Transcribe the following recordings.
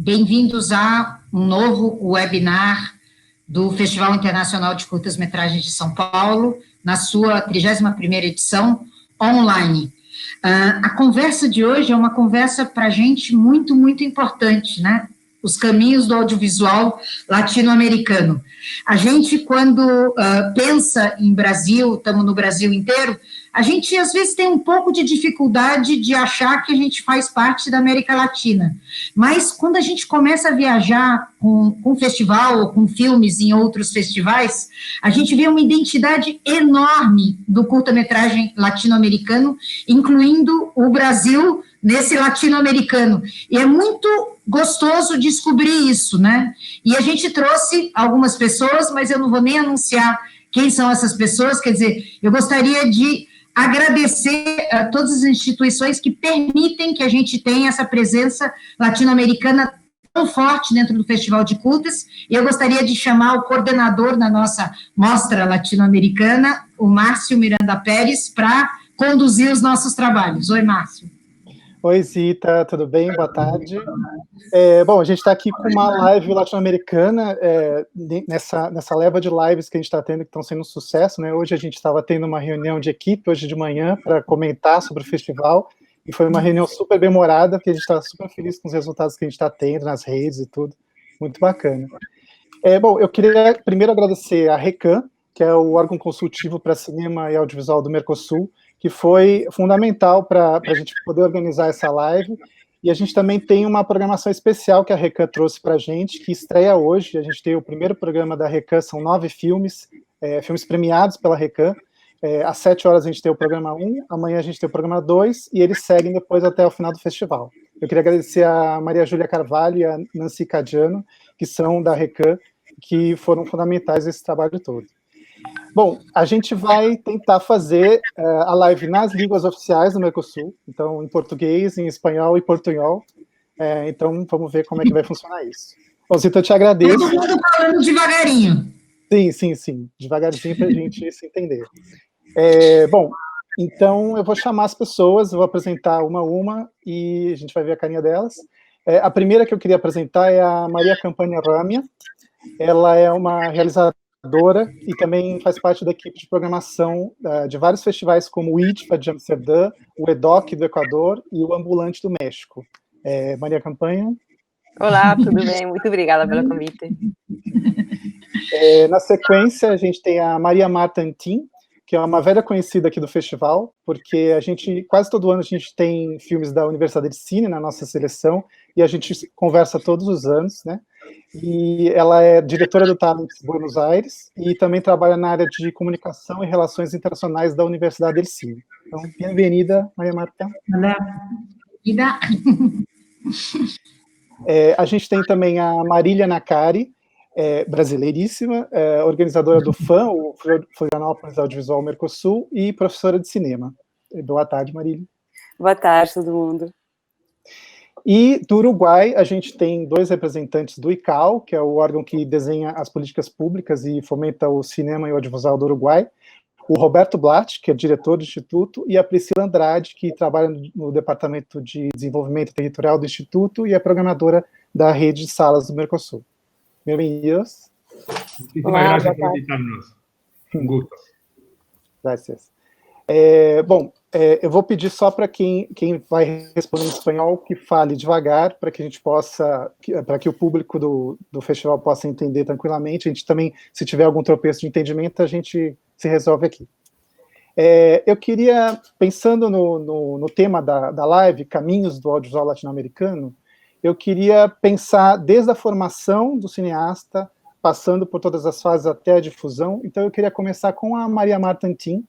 Bem-vindos a um novo webinar do Festival Internacional de Curtas-Metragens de São Paulo, na sua 31ª edição, online. A conversa de hoje é uma conversa para a gente muito, muito importante, né? Os caminhos do audiovisual latino-americano. A gente, quando pensa em Brasil, estamos no Brasil inteiro, a gente, às vezes, tem um pouco de dificuldade de achar que a gente faz parte da América Latina. Mas, quando a gente começa a viajar com festival ou com filmes em outros festivais, a gente vê uma identidade enorme do curta-metragem latino-americano, incluindo o Brasil nesse latino-americano. E é muito gostoso descobrir isso, né? E a gente trouxe algumas pessoas, mas eu não vou nem anunciar quem são essas pessoas, quer dizer, eu gostaria de agradecer a todas as instituições que permitem que a gente tenha essa presença latino-americana tão forte dentro do Festival de Curtas. E eu gostaria de chamar o coordenador da nossa mostra latino-americana, o Márcio Miranda Pérez, para conduzir os nossos trabalhos. Oi, Márcio. Oi, Zita, tudo bem? Boa tarde. Bom, a gente está aqui com uma live latino-americana, nessa leva de lives que a gente está tendo, que estão sendo um sucesso, né? Hoje a gente estava tendo uma reunião de equipe, hoje de manhã, para comentar sobre o festival, e foi uma reunião super bem-humorada, porque a gente está super feliz com os resultados que a gente está tendo nas redes e tudo, muito bacana. Bom, eu queria primeiro agradecer a RECAM, que é o órgão consultivo para cinema e audiovisual do Mercosul, que foi fundamental para a gente poder organizar essa live, e a gente também tem uma programação especial que a RECAM trouxe para a gente, que estreia hoje. A gente tem o primeiro programa da RECAM, são 9 filmes, filmes premiados pela RECAM. Às 7 horas a gente tem o programa 1, amanhã a gente tem o programa 2, e eles seguem depois até o final do festival. Eu queria agradecer a Maria Júlia Carvalho e a Nancy Cadiano, que são da RECAM, que foram fundamentais nesse trabalho todo. Bom, a gente vai tentar fazer a live nas línguas oficiais do Mercosul, então em português, em espanhol e portunhol. Então vamos ver como é que vai funcionar isso. Bom, Zita, eu te agradeço. Todo mundo falando devagarinho. Sim, devagarzinho para a gente se entender. Bom, então eu vou chamar as pessoas, eu vou apresentar uma a uma e a gente vai ver a carinha delas. A primeira que eu queria apresentar é a Maria Campagna Ramia. Ela é uma realizadora e também faz parte da equipe de programação de vários festivais como o IDFA de Amsterdã, o EDOC do Equador e o Ambulante do México. Maria Campagna. Olá, tudo bem? Muito obrigada pelo convite. Na sequência, a gente tem a Maria Marta Antin, que é uma velha conhecida aqui do festival, porque quase todo ano a gente tem filmes da Universidade de Cine na nossa seleção, e a gente conversa todos os anos, né? E ela é diretora do Talents Buenos Aires e também trabalha na área de comunicação e relações internacionais da Universidade del Cine. Então, bem-vinda, Maria Marta. Olá. A gente tem também a Marília Nakari, brasileiríssima, organizadora do FAM, o Florianópolis Audiovisual Mercosul, e professora de cinema. Boa tarde, Marília. Boa tarde, todo mundo. E do Uruguai, a gente tem 2 representantes do ICAO, que é o órgão que desenha as políticas públicas e fomenta o cinema e o audiovisual do Uruguai, o Roberto Blatt, que é diretor do Instituto, e a Priscila Andrade, que trabalha no Departamento de Desenvolvimento Territorial do Instituto e é programadora da rede de salas do Mercosul. Bem-vindos. Muchísimas gracias por invitarnos. Um gusto. Gracias. Bom, eu vou pedir só para quem vai responder em espanhol que fale devagar, para que a gente possa, para que o público do festival possa entender tranquilamente. A gente também, se tiver algum tropeço de entendimento, a gente se resolve aqui. Eu queria, pensando no tema da live, Caminhos do Audiovisual Latino-Americano, eu queria pensar desde a formação do cineasta, passando por todas as fases até a difusão. Então eu queria começar com a Maria Marta Antin.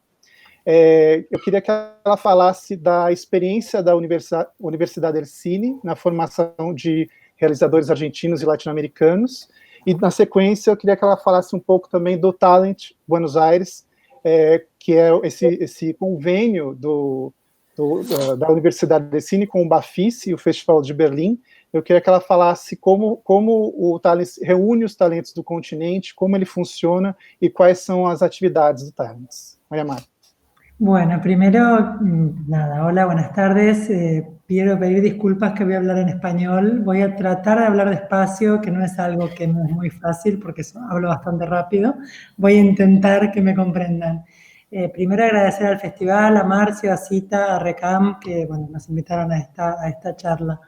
Eu queria que ela falasse da experiência da Universidade del Cine na formação de realizadores argentinos e latino-americanos, e na sequência eu queria que ela falasse um pouco também do Talent Buenos Aires, que é esse convênio da Universidade del Cine com o Bafisi, o Festival de Berlim. Eu queria que ela falasse como o Talents reúne os talentos do continente, como ele funciona e quais são as atividades do Talents. Maria Marta. Bueno, primero, nada, hola, buenas tardes. quiero pedir disculpas que voy a hablar en español. Voy a tratar de hablar despacio, que no es algo que no es muy fácil porque hablo bastante rápido. Voy a intentar que me comprendan. Primero agradecer al festival, a Marcio, a Cita, a Recam, que bueno, nos invitaron a esta charla.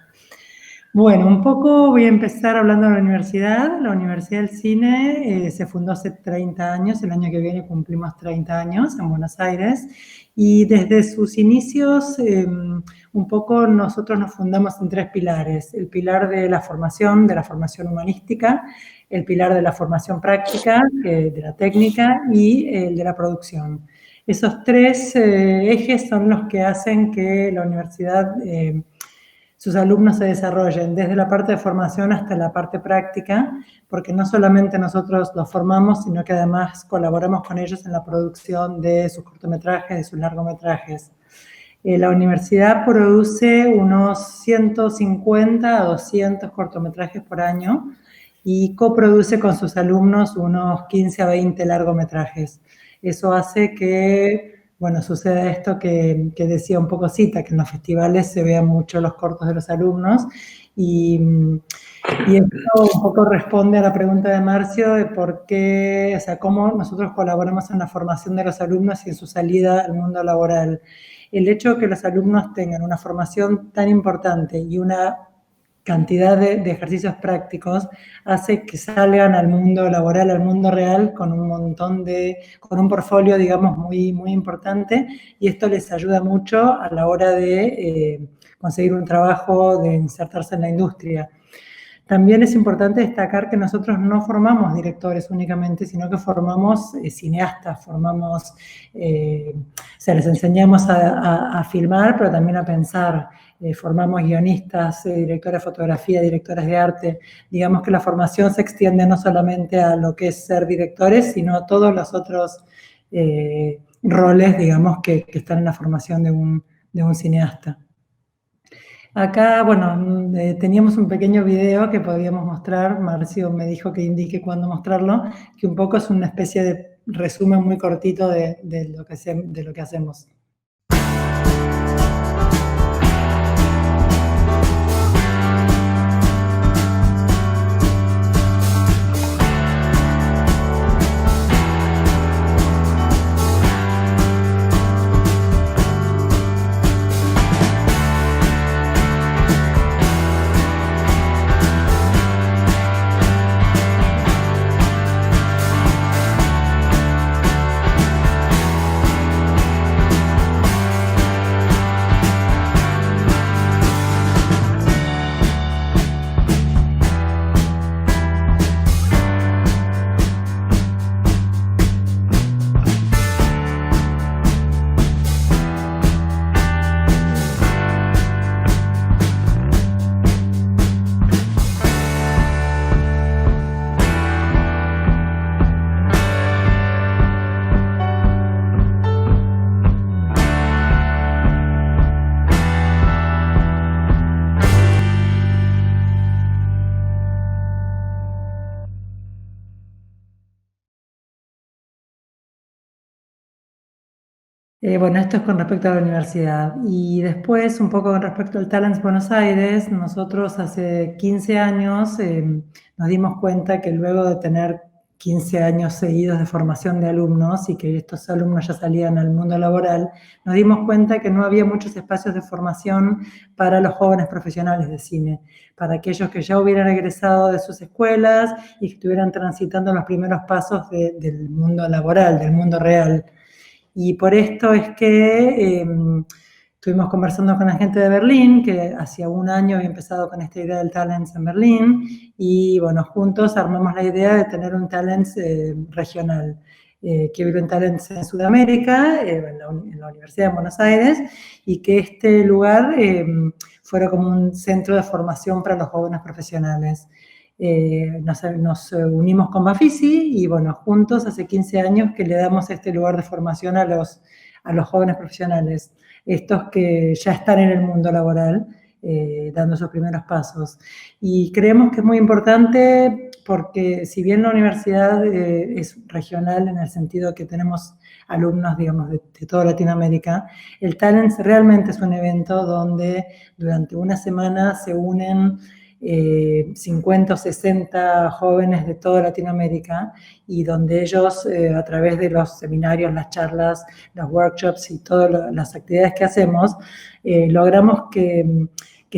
Bueno, un poco voy a empezar hablando de la universidad. La Universidad del Cine se fundó hace 30 años, el año que viene cumplimos 30 años en Buenos Aires, y desde sus inicios un poco nosotros nos fundamos en 3 pilares: el pilar de la formación humanística, el pilar de la formación práctica, de la técnica, y el de la producción. Esos 3 ejes son los que hacen que la universidad, sus alumnos se desarrollen desde la parte de formación hasta la parte práctica, porque no solamente nosotros los formamos, sino que además colaboramos con ellos en la producción de sus cortometrajes, de sus largometrajes. La universidad produce unos 150 a 200 cortometrajes por año y coproduce con sus alumnos unos 15 a 20 largometrajes. Eso hace que, bueno, sucede esto que decía un poco Cita, que en los festivales se vean mucho los cortos de los alumnos, y esto un poco responde a la pregunta de Marcio de por qué, o sea, cómo nosotros colaboramos en la formación de los alumnos y en su salida al mundo laboral. El hecho de que los alumnos tengan una formación tan importante y una cantidad de ejercicios prácticos hace que salgan al mundo laboral, al mundo real, con un portfolio, digamos, muy, muy importante, y esto les ayuda mucho a la hora de conseguir un trabajo, de insertarse en la industria. También es importante destacar que nosotros no formamos directores únicamente, sino que formamos cineastas, les enseñamos a filmar, pero también a pensar. Formamos guionistas, directores de fotografía, directores de arte. Digamos que la formación se extiende no solamente a lo que es ser directores, sino a todos los otros roles, digamos, que están en la formación de un cineasta. Acá, bueno, teníamos un pequeño video que podíamos mostrar. Marcio me dijo que indique cuándo mostrarlo, que un poco es una especie de resumen muy cortito de lo que hacemos. Bueno, esto es con respecto a la universidad. Y después, un poco con respecto al Talents Buenos Aires, nosotros hace 15 años nos dimos cuenta que luego de tener 15 años seguidos de formación de alumnos y que estos alumnos ya salían al mundo laboral, nos dimos cuenta que no había muchos espacios de formación para los jóvenes profesionales de cine, para aquellos que ya hubieran egresado de sus escuelas y que estuvieran transitando los primeros pasos del mundo laboral, del mundo real. Y por esto es que estuvimos conversando con la gente de Berlín, que hacía un año había empezado con esta idea del Talents en Berlín, y bueno, juntos armamos la idea de tener un Talents regional. Que hubiera un Talents en Sudamérica, en la Universidad de Buenos Aires, y que este lugar fuera como un centro de formación para los jóvenes profesionales. Nos unimos con Bafisi y bueno, juntos hace 15 años que le damos este lugar de formación a los jóvenes profesionales, estos que ya están en el mundo laboral, dando esos primeros pasos. Y creemos que es muy importante porque si bien la universidad es regional en el sentido que tenemos alumnos, digamos, de toda Latinoamérica, el Talents realmente es un evento donde durante una semana se unen 50 o 60 jóvenes de toda Latinoamérica y donde ellos, a través de los seminarios, las charlas, los workshops y todas las actividades que hacemos, logramos que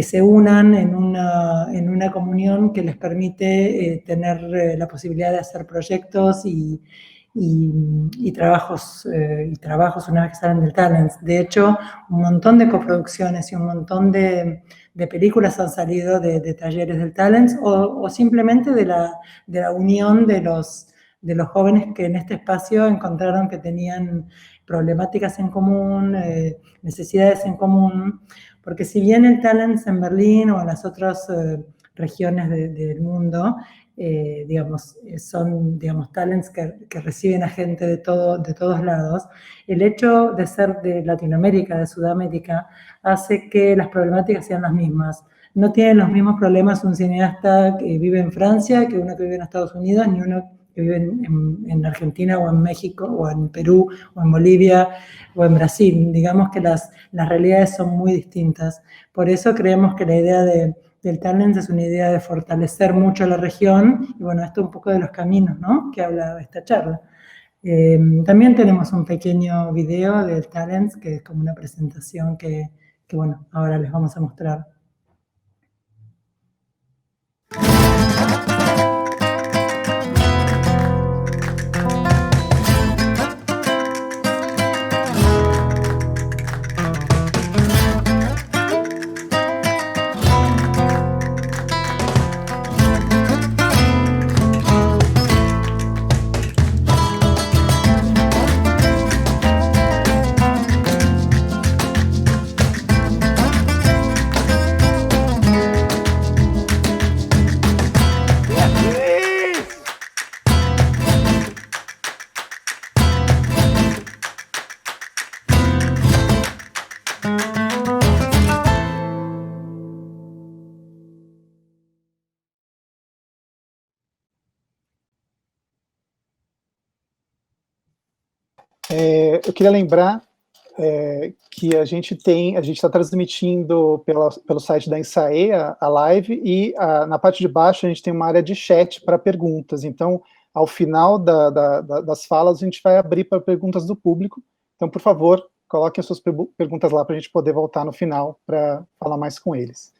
se unan en una comunión que les permite tener la posibilidad de hacer proyectos y trabajos una vez que salen del Talents. De hecho, un montón de coproducciones y un montón de películas han salido de talleres del Talents o simplemente de la unión de los jóvenes que en este espacio encontraron que tenían problemáticas en común, necesidades en común, porque si bien el Talents en Berlín o en las otras regiones del mundo, digamos, son, digamos, talents que reciben a gente de todos lados, el hecho de ser de Latinoamérica, de Sudamérica, hace que las problemáticas sean las mismas. No tienen los mismos problemas un cineasta que vive en Francia que uno que vive en Estados Unidos, ni uno que vive en Argentina o en México o en Perú o en Bolivia o en Brasil. Digamos que las realidades son muy distintas. Por eso creemos que la idea del Talents es una idea de fortalecer mucho la región, y bueno, esto es un poco de los caminos, ¿no?, que habla esta charla. También tenemos un pequeño video del Talents, que es como una presentación que bueno, ahora les vamos a mostrar. Eu queria lembrar que a gente está transmitindo pelo site da Insae a live, e na parte de baixo a gente tem uma área de chat para perguntas. Então, ao final das falas, a gente vai abrir para perguntas do público. Então, por favor, coloquem as suas perguntas lá para a gente poder voltar no final para falar mais com eles.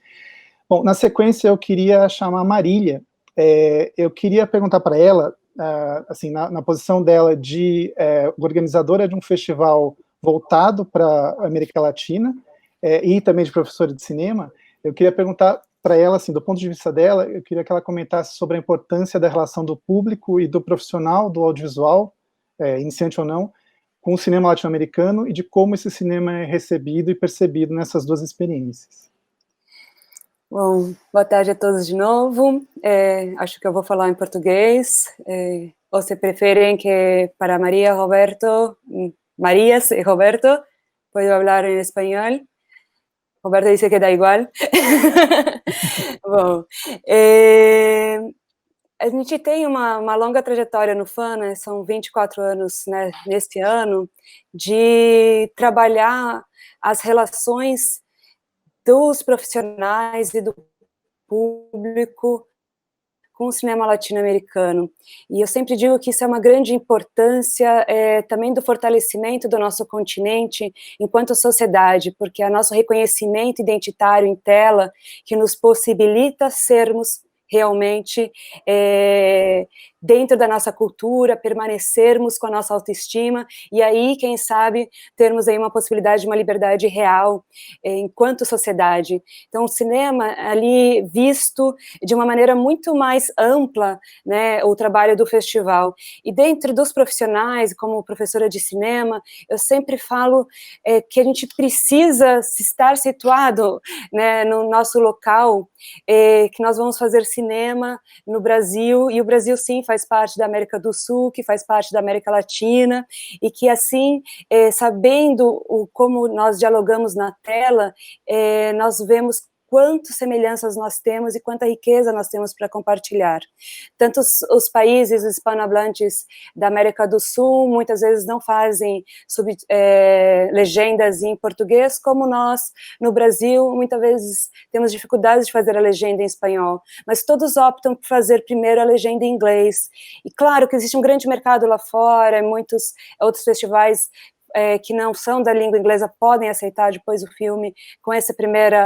Bom, na sequência eu queria chamar a Marília. Eu queria perguntar para ela, assim, na posição dela de organizadora de um festival voltado para a América Latina, e também de professora de cinema, eu queria perguntar para ela, assim, do ponto de vista dela, eu queria que ela comentasse sobre a importância da relação do público e do profissional do audiovisual, iniciante ou não, com o cinema latino-americano, e de como esse cinema é recebido e percebido nessas duas experiências. Bom, boa tarde a todos de novo. Acho que eu vou falar em português. Ou se preferem que para Marías y Roberto, puedo hablar en español. Roberto dice que da igual. Bom, a gente tem uma longa trajetória no FANA, são 24 anos, né, neste ano, de trabalhar as relações dos profissionais e do público com o cinema latino-americano. E eu sempre digo que isso é uma grande importância também do fortalecimento do nosso continente enquanto sociedade, porque é nosso reconhecimento identitário em tela que nos possibilita sermos realmente dentro da nossa cultura, permanecermos com a nossa autoestima, e aí, quem sabe, termos aí uma possibilidade de uma liberdade real enquanto sociedade. Então, o cinema ali visto de uma maneira muito mais ampla, né, o trabalho do festival. E dentro dos profissionais, como professora de cinema, eu sempre falo que a gente precisa estar situado, né, no nosso local, que nós vamos fazer cinema no Brasil, e o Brasil, sim, faz parte da América do Sul, que faz parte da América Latina, e que, assim, sabendo como nós dialogamos na tela, nós vemos quantas semelhanças nós temos e quanta riqueza nós temos para compartilhar. Tanto os países hispanohablantes da América do Sul, muitas vezes não fazem legendas em português, como nós, no Brasil, muitas vezes temos dificuldades de fazer a legenda em espanhol, mas todos optam por fazer primeiro a legenda em inglês. E claro que existe um grande mercado lá fora, muitos outros festivais que não são da língua inglesa podem aceitar depois o filme com esse primeiro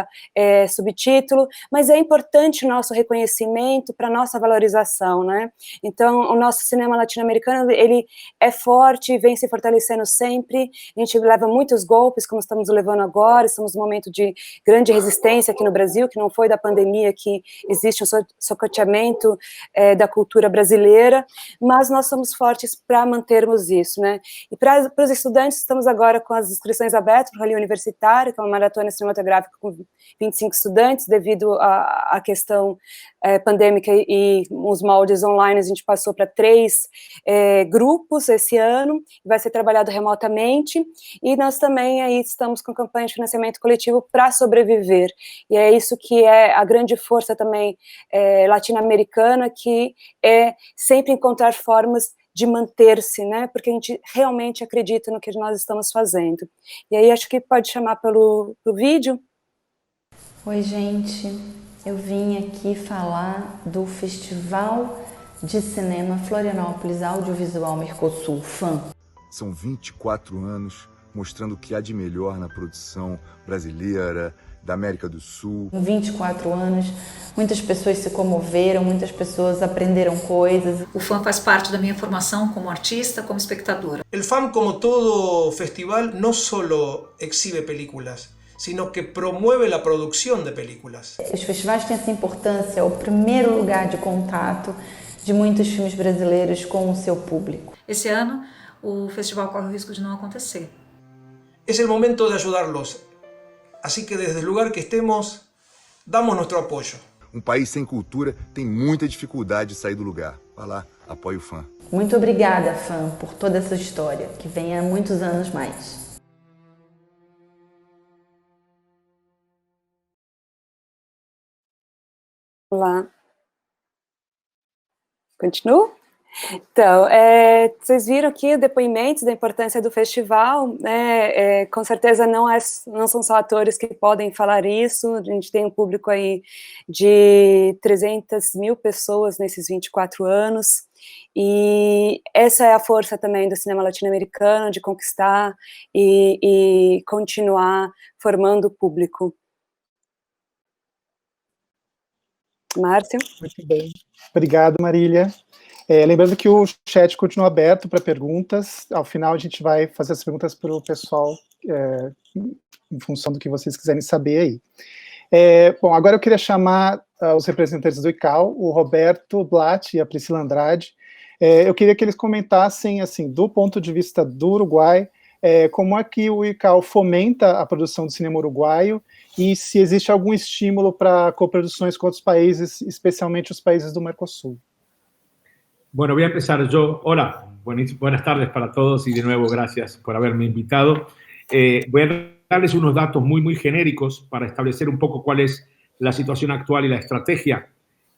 subtítulo, mas é importante o nosso reconhecimento para a nossa valorização, né? Então, o nosso cinema latino-americano, ele é forte, vem se fortalecendo sempre, a gente leva muitos golpes, como estamos levando agora, estamos num momento de grande resistência aqui no Brasil, que não foi da pandemia, que existe um socateamento da cultura brasileira, mas nós somos fortes para mantermos isso, né? E para os estudantes, estamos agora com as inscrições abertas para o Rally Universitário, que é uma maratona cinematográfica com 25 estudantes, devido à questão pandêmica e os moldes online, a gente passou para 3 grupos esse ano, vai ser trabalhado remotamente, e nós também aí estamos com campanha de financiamento coletivo para sobreviver, e é isso que é a grande força também latino-americana, que é sempre encontrar formas de manter-se, né, porque a gente realmente acredita no que nós estamos fazendo. E aí acho que pode chamar pelo vídeo. Oi, gente, eu vim aqui falar do Festival de Cinema Florianópolis Audiovisual Mercosul, FAM. São 24 anos mostrando o que há de melhor na produção brasileira, da América do Sul. Em 24 anos, muitas pessoas se comoveram, muitas pessoas aprenderam coisas. O FAM faz parte da minha formação como artista, como espectadora. El FAM, como todo festival, no solo exhibe películas, sino que promueve la producción de películas. Os festivais têm essa importância, é o primeiro lugar de contato de muitos filmes brasileiros com o seu público. Esse ano, o festival corre o risco de não acontecer. Es el momento de ayudarlos. Así que desde el lugar que estemos, damos nuestro apoyo. País sem cultura tem muita dificuldade de sair do lugar. Vá lá, apoie o FAM. Muito obrigada, FAM, por toda essa história, que vem há muitos anos mais. Olá. Continuo? Então, vocês viram aqui depoimentos da importância do festival, né? Com certeza não são só atores que podem falar isso, a gente tem um público aí de 300 mil pessoas nesses 24 anos, e essa é a força também do cinema latino-americano, de conquistar e continuar formando o público. Márcio? Muito bem. Obrigado, Marília. Lembrando que o chat continua aberto para perguntas. Ao final, a gente vai fazer as perguntas para o pessoal, em função do que vocês quiserem saber aí. Bom, agora eu queria chamar os representantes do ICAO, o Roberto Blatt e a Priscila Andrade. Eu queria que eles comentassem, assim, do ponto de vista do Uruguai, como é que o ICAO fomenta a produção do cinema uruguaio e se existe algum estímulo para coproduções com outros países, especialmente os países do Mercosul. Bueno, voy a empezar yo. Hola, buenas tardes para todos y de nuevo gracias por haberme invitado. Voy a darles unos datos muy genéricos para establecer un poco cuál es la situación actual y la estrategia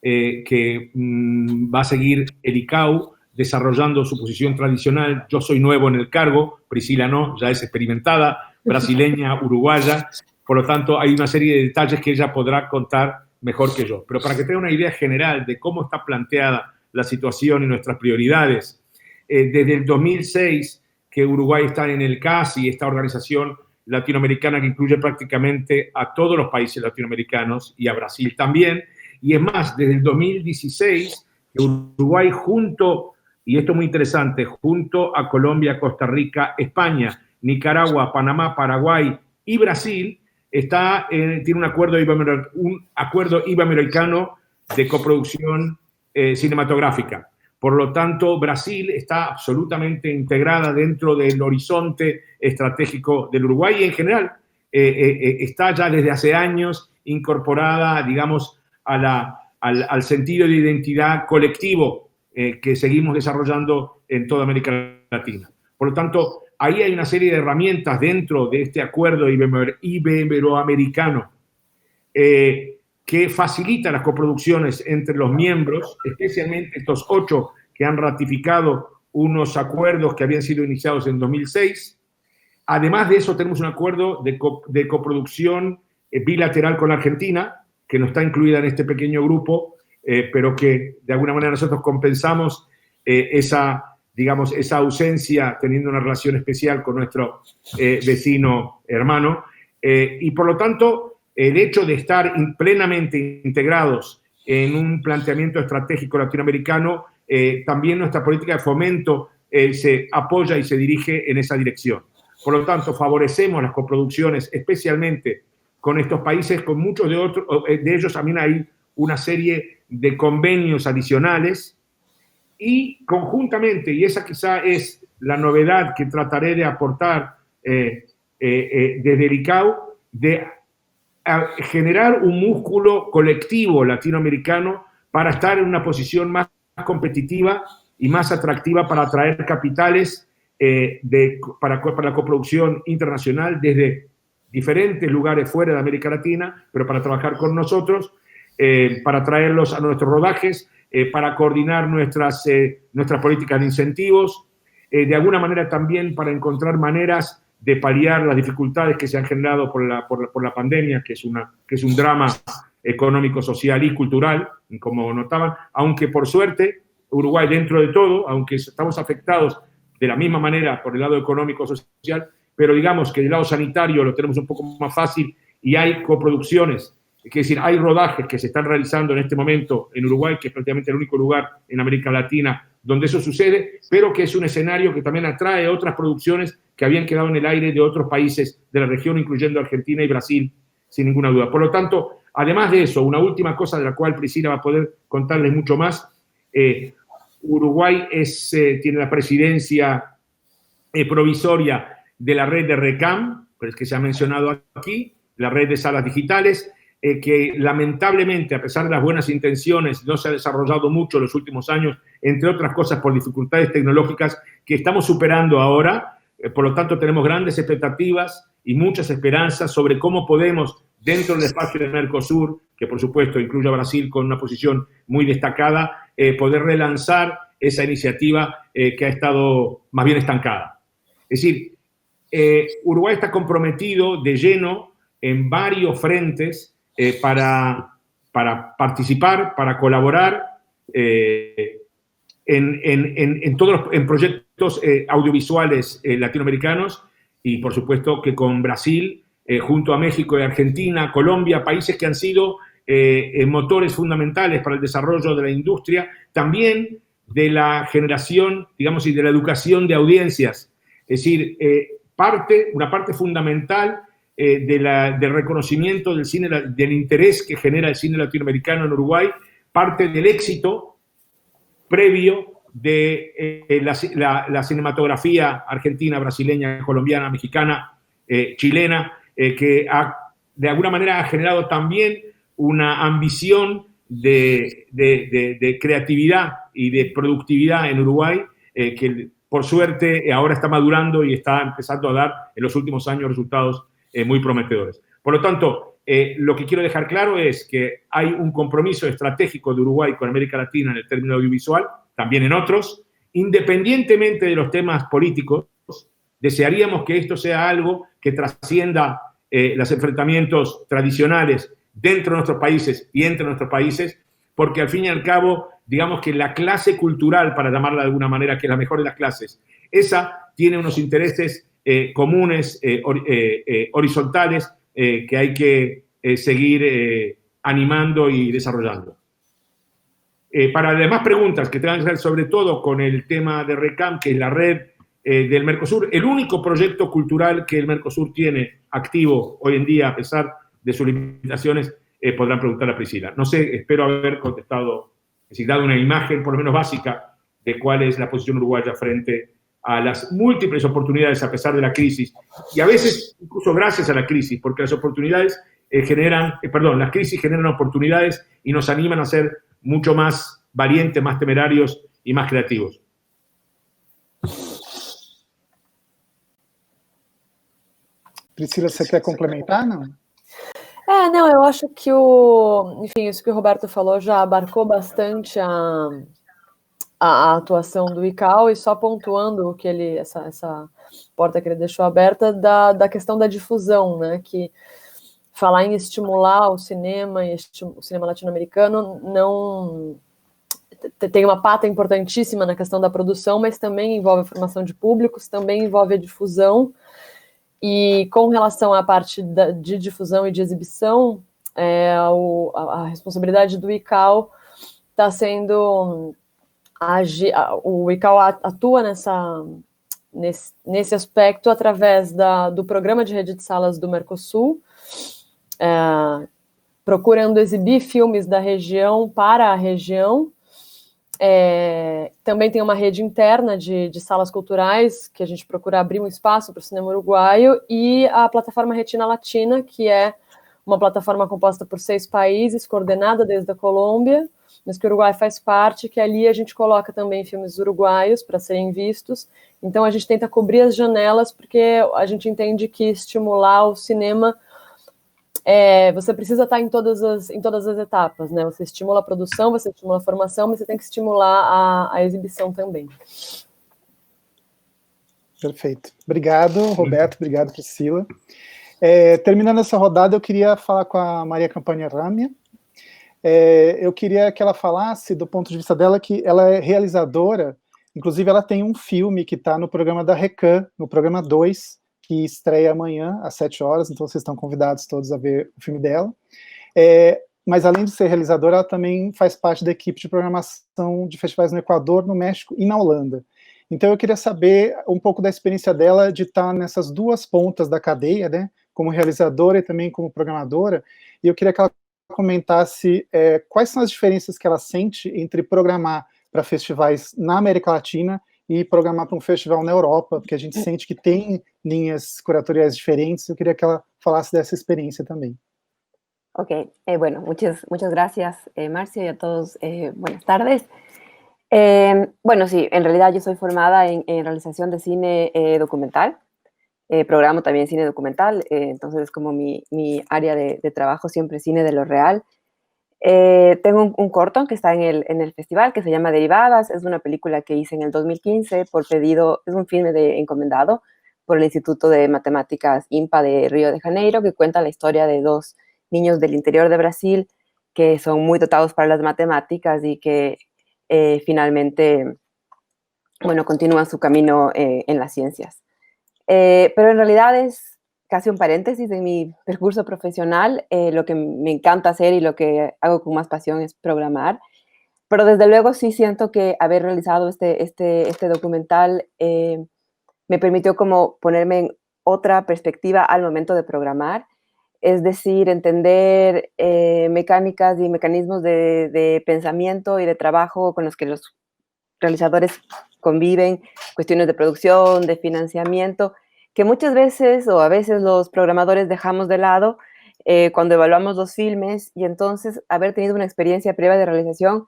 que va a seguir el ICAO desarrollando su posición tradicional. Yo soy nuevo en el cargo, Priscila no, ya es experimentada, brasileña, uruguaya, por lo tanto hay una serie de detalles que ella podrá contar mejor que yo. Pero para que tenga una idea general de cómo está planteada la situación y nuestras prioridades. Desde el 2006 que Uruguay está en el CAS y esta organización latinoamericana que incluye prácticamente a todos los países latinoamericanos y a Brasil también. Y es más, desde el 2016 que Uruguay junto, y esto es muy interesante, junto a Colombia, Costa Rica, España, Nicaragua, Panamá, Paraguay y Brasil, tiene un acuerdo iberoamericano de coproducción cinematográfica. Por lo tanto, Brasil está absolutamente integrada dentro del horizonte estratégico del Uruguay y en general está ya desde hace años incorporada, digamos, al sentido de identidad colectivo que seguimos desarrollando en toda América Latina. Por lo tanto, ahí hay una serie de herramientas dentro de este acuerdo iberoamericano que facilita las coproducciones entre los miembros, especialmente estos 8 que han ratificado unos acuerdos que habían sido iniciados en 2006. Además de eso, tenemos un acuerdo de coproducción bilateral con la Argentina, que no está incluida en este pequeño grupo, pero que de alguna manera nosotros compensamos esa ausencia teniendo una relación especial con nuestro vecino hermano. Y por lo tanto, el hecho de estar plenamente integrados en un planteamiento estratégico latinoamericano, también nuestra política de fomento se apoya y se dirige en esa dirección. Por lo tanto, favorecemos las coproducciones, especialmente con estos países, con muchos de ellos también hay una serie de convenios adicionales, y conjuntamente, y esa quizá es la novedad que trataré de aportar desde el ICAO, de generar un músculo colectivo latinoamericano para estar en una posición más competitiva y más atractiva para atraer capitales para la coproducción internacional desde diferentes lugares fuera de América Latina, pero para trabajar con nosotros, para traerlos a nuestros rodajes, para coordinar nuestras políticas de incentivos, de alguna manera también para encontrar maneras de paliar las dificultades que se han generado por la pandemia, que es un drama económico, social y cultural, como notaban, aunque por suerte Uruguay, dentro de todo, aunque estamos afectados de la misma manera por el lado económico, social, pero digamos que del lado sanitario lo tenemos un poco más fácil y hay coproducciones, es decir, hay rodajes que se están realizando en este momento en Uruguay, que es prácticamente el único lugar en América Latina donde eso sucede, pero que es un escenario que también atrae otras producciones que habían quedado en el aire de otros países de la región, incluyendo Argentina y Brasil, sin ninguna duda. Por lo tanto, además de eso, una última cosa de la cual Priscila va a poder contarles mucho más, Uruguay tiene la presidencia provisoria de la red de RECAM, que se ha mencionado aquí, la red de salas digitales, que lamentablemente, a pesar de las buenas intenciones, no se ha desarrollado mucho en los últimos años, entre otras cosas por dificultades tecnológicas que estamos superando ahora. Por lo tanto, tenemos grandes expectativas y muchas esperanzas sobre cómo podemos, dentro del espacio de Mercosur, que por supuesto incluye a Brasil con una posición muy destacada, poder relanzar esa iniciativa que ha estado más bien estancada. Es decir, Uruguay está comprometido de lleno en varios frentes para participar, para colaborar en proyectos audiovisuales latinoamericanos, y por supuesto que con Brasil, junto a México y Argentina, Colombia, países que han sido motores fundamentales para el desarrollo de la industria, también de la generación, digamos, y de la educación de audiencias. Es decir, una parte fundamental del reconocimiento del cine, del interés que genera el cine latinoamericano en Uruguay, parte del éxito previo de la cinematografía argentina, brasileña, colombiana, mexicana, chilena, que de alguna manera ha generado también una ambición de creatividad y de productividad en Uruguay, que por suerte ahora está madurando y está empezando a dar en los últimos años resultados muy prometedores. Por lo tanto, lo que quiero dejar claro es que hay un compromiso estratégico de Uruguay con América Latina en el término audiovisual, también en otros. Independientemente de los temas políticos, desearíamos que esto sea algo que trascienda los enfrentamientos tradicionales dentro de nuestros países y entre nuestros países, porque al fin y al cabo, digamos que la clase cultural, para llamarla de alguna manera, que es la mejor de las clases, esa tiene unos intereses comunes, horizontales, que hay que seguir animando y desarrollando. Para las demás preguntas que tengan que ver sobre todo con el tema de RECAM, que es la red del Mercosur, el único proyecto cultural que el Mercosur tiene activo hoy en día, a pesar de sus limitaciones, podrán preguntar a Priscila. No sé, espero haber contestado, es decir, dado una imagen por lo menos básica de cuál es la posición uruguaya frente a las múltiples oportunidades a pesar de la crisis, y a veces incluso gracias a la crisis, porque las oportunidades las crisis generan oportunidades y nos animan a ser mucho más valientes, más temerarios y más creativos. Priscila, você quer complementar, não? Não, eu acho que enfim, isso que o Roberto falou já abarcou bastante a atuação do ICAO, e só pontuando o que essa porta que ele deixou aberta da questão da difusão, né, que falar em estimular o cinema e o cinema latino-americano não tem uma pata importantíssima na questão da produção, mas também envolve a formação de públicos, também envolve a difusão. E com relação à parte de difusão e de exibição, a responsabilidade do ICAO está sendo... o ICAO atua nesse aspecto através do programa de rede de salas do Mercosul, procurando exibir filmes da região para a região. Também tem uma rede interna de salas culturais, que a gente procura abrir um espaço para o cinema uruguaio, e a plataforma Retina Latina, que é uma plataforma composta por 6 países, coordenada desde a Colômbia, mas que o Uruguai faz parte, que ali a gente coloca também filmes uruguaios para serem vistos. Então a gente tenta cobrir as janelas, porque a gente entende que estimular o cinema, você precisa estar em todas as etapas, né? Você estimula a produção, você estimula a formação, mas você tem que estimular a exibição também. Perfeito. Obrigado, Roberto. Obrigado, Priscila. Terminando essa rodada, eu queria falar com a Maria Campagna Ramia. Eu queria que ela falasse, do ponto de vista dela, que ela é realizadora, inclusive ela tem um filme que está no programa da Recan, no programa 2, que estreia amanhã, às 7 horas, então vocês estão convidados todos a ver o filme dela. Mas além de ser realizadora, ela também faz parte da equipe de programação de festivais no Equador, no México e na Holanda. Então eu queria saber um pouco da experiência dela de estar nessas duas pontas da cadeia, né, como realizadora e também como programadora, e eu queria que ela comentasse quais são as diferenças que ela sente entre programar para festivais na América Latina e programar para um festival na Europa, porque a gente sente que tem linhas curatoriais diferentes. Eu queria que ela falasse dessa experiência también. Ok, bueno, muchas gracias, Marcio, y a todos, buenas tardes. Bueno, sí, en realidad yo soy formada en realización de cine documental, programo también cine documental, entonces es como mi área de trabajo, siempre cine de lo real. Tengo un corto que está en el festival, que se llama Derivadas. Es una película que hice en el 2015 por pedido, es un filme encomendado por el Instituto de Matemáticas INPA de Río de Janeiro, que cuenta la historia de 2 niños del interior de Brasil que son muy dotados para las matemáticas y que finalmente, bueno, continúan su camino en las ciencias. Pero en realidad es casi un paréntesis en mi percurso profesional. Lo que me encanta hacer y lo que hago con más pasión es programar, pero desde luego sí siento que haber realizado este documental me permitió como ponerme en otra perspectiva al momento de programar, es decir, entender mecánicas y mecanismos de pensamiento y de trabajo con los que los realizadores conviven, cuestiones de producción, de financiamiento, que muchas veces o a veces los programadores dejamos de lado cuando evaluamos los filmes, y entonces haber tenido una experiencia previa de realización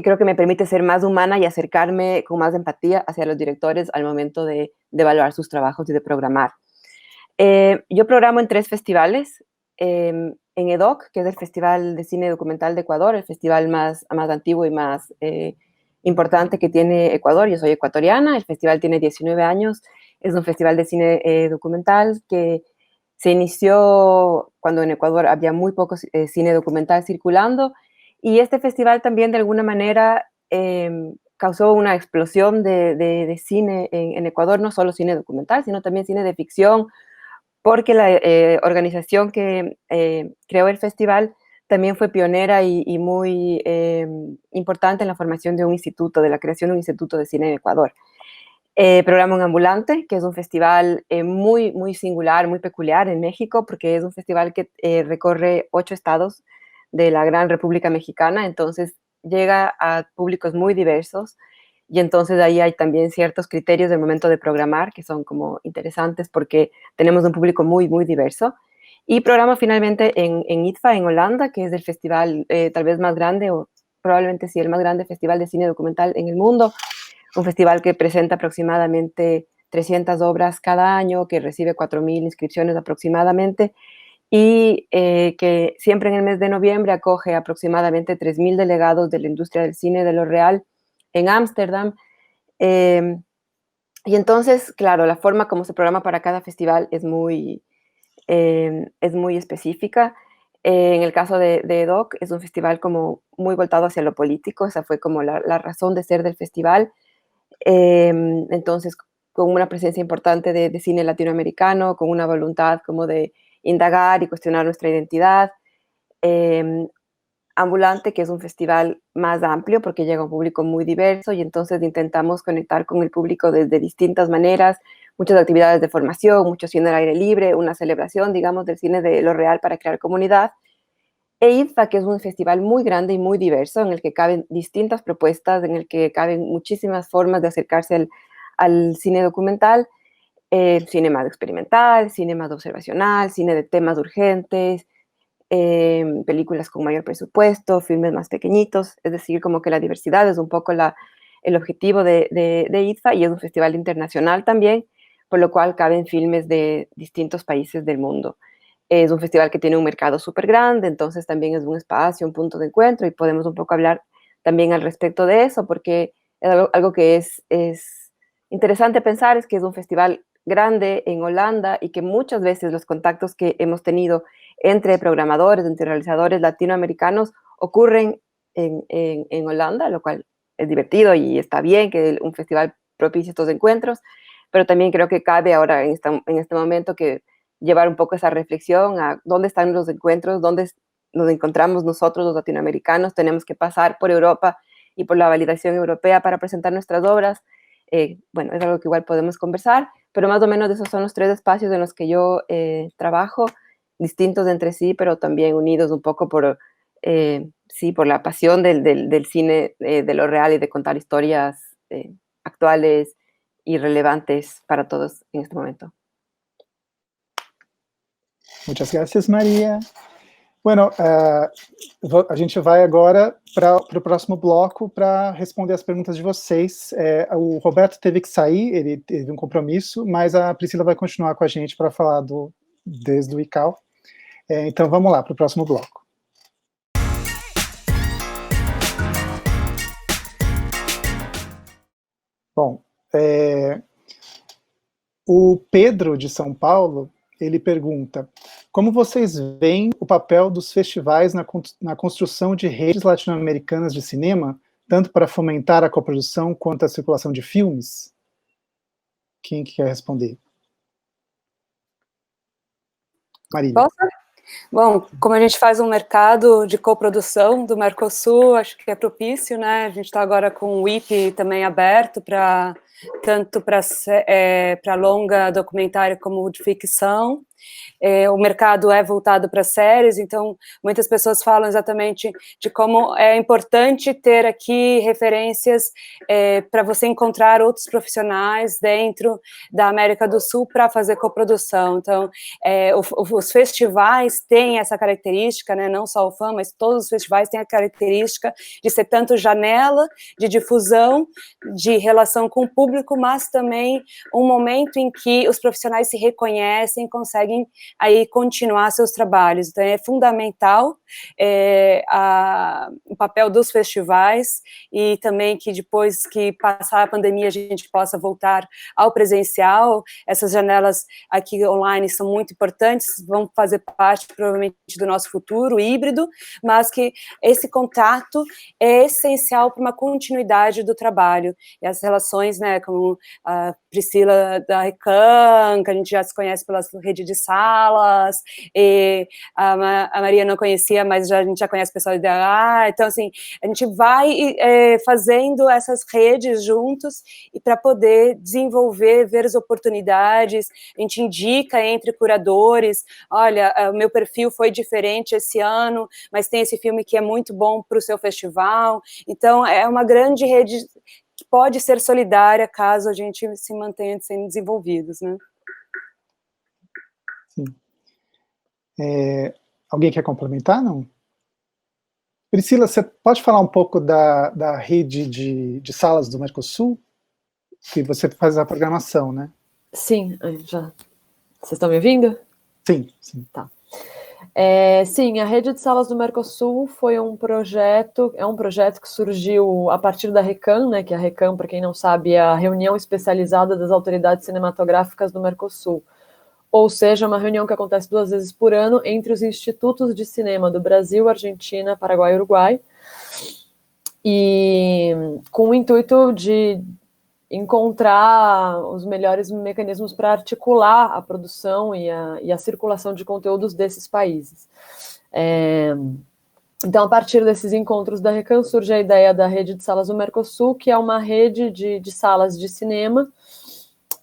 creo que me permite ser más humana y acercarme con más empatía hacia los directores al momento de evaluar sus trabajos y de programar. Yo programo en 3 festivales, en EDOC, que es el Festival de Cine Documental de Ecuador, el festival más antiguo y más importante que tiene Ecuador. Yo soy ecuatoriana, el festival tiene 19 años, es un festival de cine documental que se inició cuando en Ecuador había muy poco cine documental circulando, y este festival también de alguna manera causó una explosión de cine en Ecuador, no solo cine documental, sino también cine de ficción, porque la organización que creó el festival también fue pionera y muy importante en la formación de un instituto, de la creación de un instituto de cine en Ecuador. Programa Un Ambulante, que es un festival muy, muy singular, muy peculiar en México, porque es un festival que recorre 8 estados de la gran República Mexicana, entonces llega a públicos muy diversos, y entonces ahí hay también ciertos criterios del momento de programar que son como interesantes porque tenemos un público muy, muy diverso. Y programa finalmente en IDFA, en Holanda, que es el festival tal vez más grande, o probablemente sí el más grande festival de cine documental en el mundo, un festival que presenta aproximadamente 300 obras cada año, que recibe 4.000 inscripciones aproximadamente, y que siempre en el mes de noviembre acoge aproximadamente 3.000 delegados de la industria del cine de Lo Real en Ámsterdam. Y entonces, claro, la forma como se programa para cada festival es muy específica. En el caso de EDOC, es un festival como muy voltado hacia lo político, esa fue como la razón de ser del festival. Entonces, con una presencia importante de cine latinoamericano, con una voluntad como de indagar y cuestionar nuestra identidad. Ambulante, que es un festival más amplio porque llega a un público muy diverso y entonces intentamos conectar con el público desde distintas maneras, muchas actividades de formación, mucho cine al aire libre, una celebración, digamos, del cine de Lo Real para crear comunidad. E IDFA, que es un festival muy grande y muy diverso, en el que caben distintas propuestas, en el que caben muchísimas formas de acercarse al cine documental, cine más experimental, cine más observacional, cine de temas urgentes, películas con mayor presupuesto, filmes más pequeñitos, es decir, como que la diversidad es un poco el objetivo de IDFA, y es un festival internacional también, por lo cual caben filmes de distintos países del mundo. Es un festival que tiene un mercado súper grande, entonces también es un espacio, un punto de encuentro, y podemos un poco hablar también al respecto de eso, porque es algo que es interesante pensar, es que es un festival grande en Holanda y que muchas veces los contactos que hemos tenido entre programadores, entre realizadores latinoamericanos ocurren en Holanda, lo cual es divertido y está bien que un festival propicie estos encuentros, pero también creo que cabe ahora en este momento que llevar un poco esa reflexión a dónde están los encuentros, dónde nos encontramos nosotros los latinoamericanos, tenemos que pasar por Europa y por la validación europea para presentar nuestras obras. Bueno, es algo que igual podemos conversar, pero más o menos esos son los 3 espacios en los que yo trabajo, distintos entre sí, pero también unidos un poco por la pasión del cine de Lo Real y de contar historias actuales y relevantes para todos en este momento. Muchas gracias, Maria. Bueno, a gente vai agora para o próximo bloco para responder as perguntas de vocês. O Roberto teve que sair, ele teve um compromisso, mas a Priscila vai continuar com a gente para falar desde o ICAO. Então vamos lá para o próximo bloco. Bom, o Pedro de São Paulo, ele pergunta: como vocês veem o papel dos festivais na construção de redes latino-americanas de cinema, tanto para fomentar a coprodução quanto a circulação de filmes? Quem que quer responder? Maria. Posso? Bom, como a gente faz um mercado de coprodução do Mercosul, acho que é propício, né? A gente está agora com o IP também aberto tanto para longa documentária como de ficção. O mercado é voltado para séries, então muitas pessoas falam exatamente de como é importante ter aqui referências para você encontrar outros profissionais dentro da América do Sul para fazer coprodução. Então, os festivais têm essa característica, né, não só o FAM, mas todos os festivais têm a característica de ser tanto janela de difusão, de relação com o público, mas também um momento em que os profissionais se reconhecem, conseguem aí continuar seus trabalhos. Então é fundamental o papel dos festivais, e também que depois que passar a pandemia a gente possa voltar ao presencial. Essas janelas aqui online são muito importantes, vão fazer parte provavelmente do nosso futuro híbrido, mas que esse contato é essencial para uma continuidade do trabalho, e as relações, né, como a Priscila da Recan, que a gente já se conhece pela rede de salas, e a Maria não conhecia, mas a gente já conhece o pessoal do IDH, então assim, a gente vai fazendo essas redes juntos, e para poder desenvolver, ver as oportunidades, a gente indica entre curadores, olha, o meu perfil foi diferente esse ano, mas tem esse filme que é muito bom para o seu festival. Então é uma grande rede que pode ser solidária caso a gente se mantenha sendo desenvolvidos, né? Sim. Alguém quer complementar, não? Priscila, você pode falar um pouco da rede de salas do Mercosul? Que você faz a programação, né? Sim, já. Vocês estão me ouvindo? Sim, sim. Tá. Sim, a Rede de Salas do Mercosul é um projeto que surgiu a partir da RECAM, né, que a RECAM, para quem não sabe, é a reunião especializada das autoridades cinematográficas do Mercosul. Ou seja, uma reunião que acontece 2 vezes por ano entre os institutos de cinema do Brasil, Argentina, Paraguai e Uruguai, e com o intuito de encontrar os melhores mecanismos para articular a produção e a circulação de conteúdos desses países. Então, a partir desses encontros da RECAM, surge a ideia da Rede de Salas do Mercosul, que é uma rede de salas de cinema,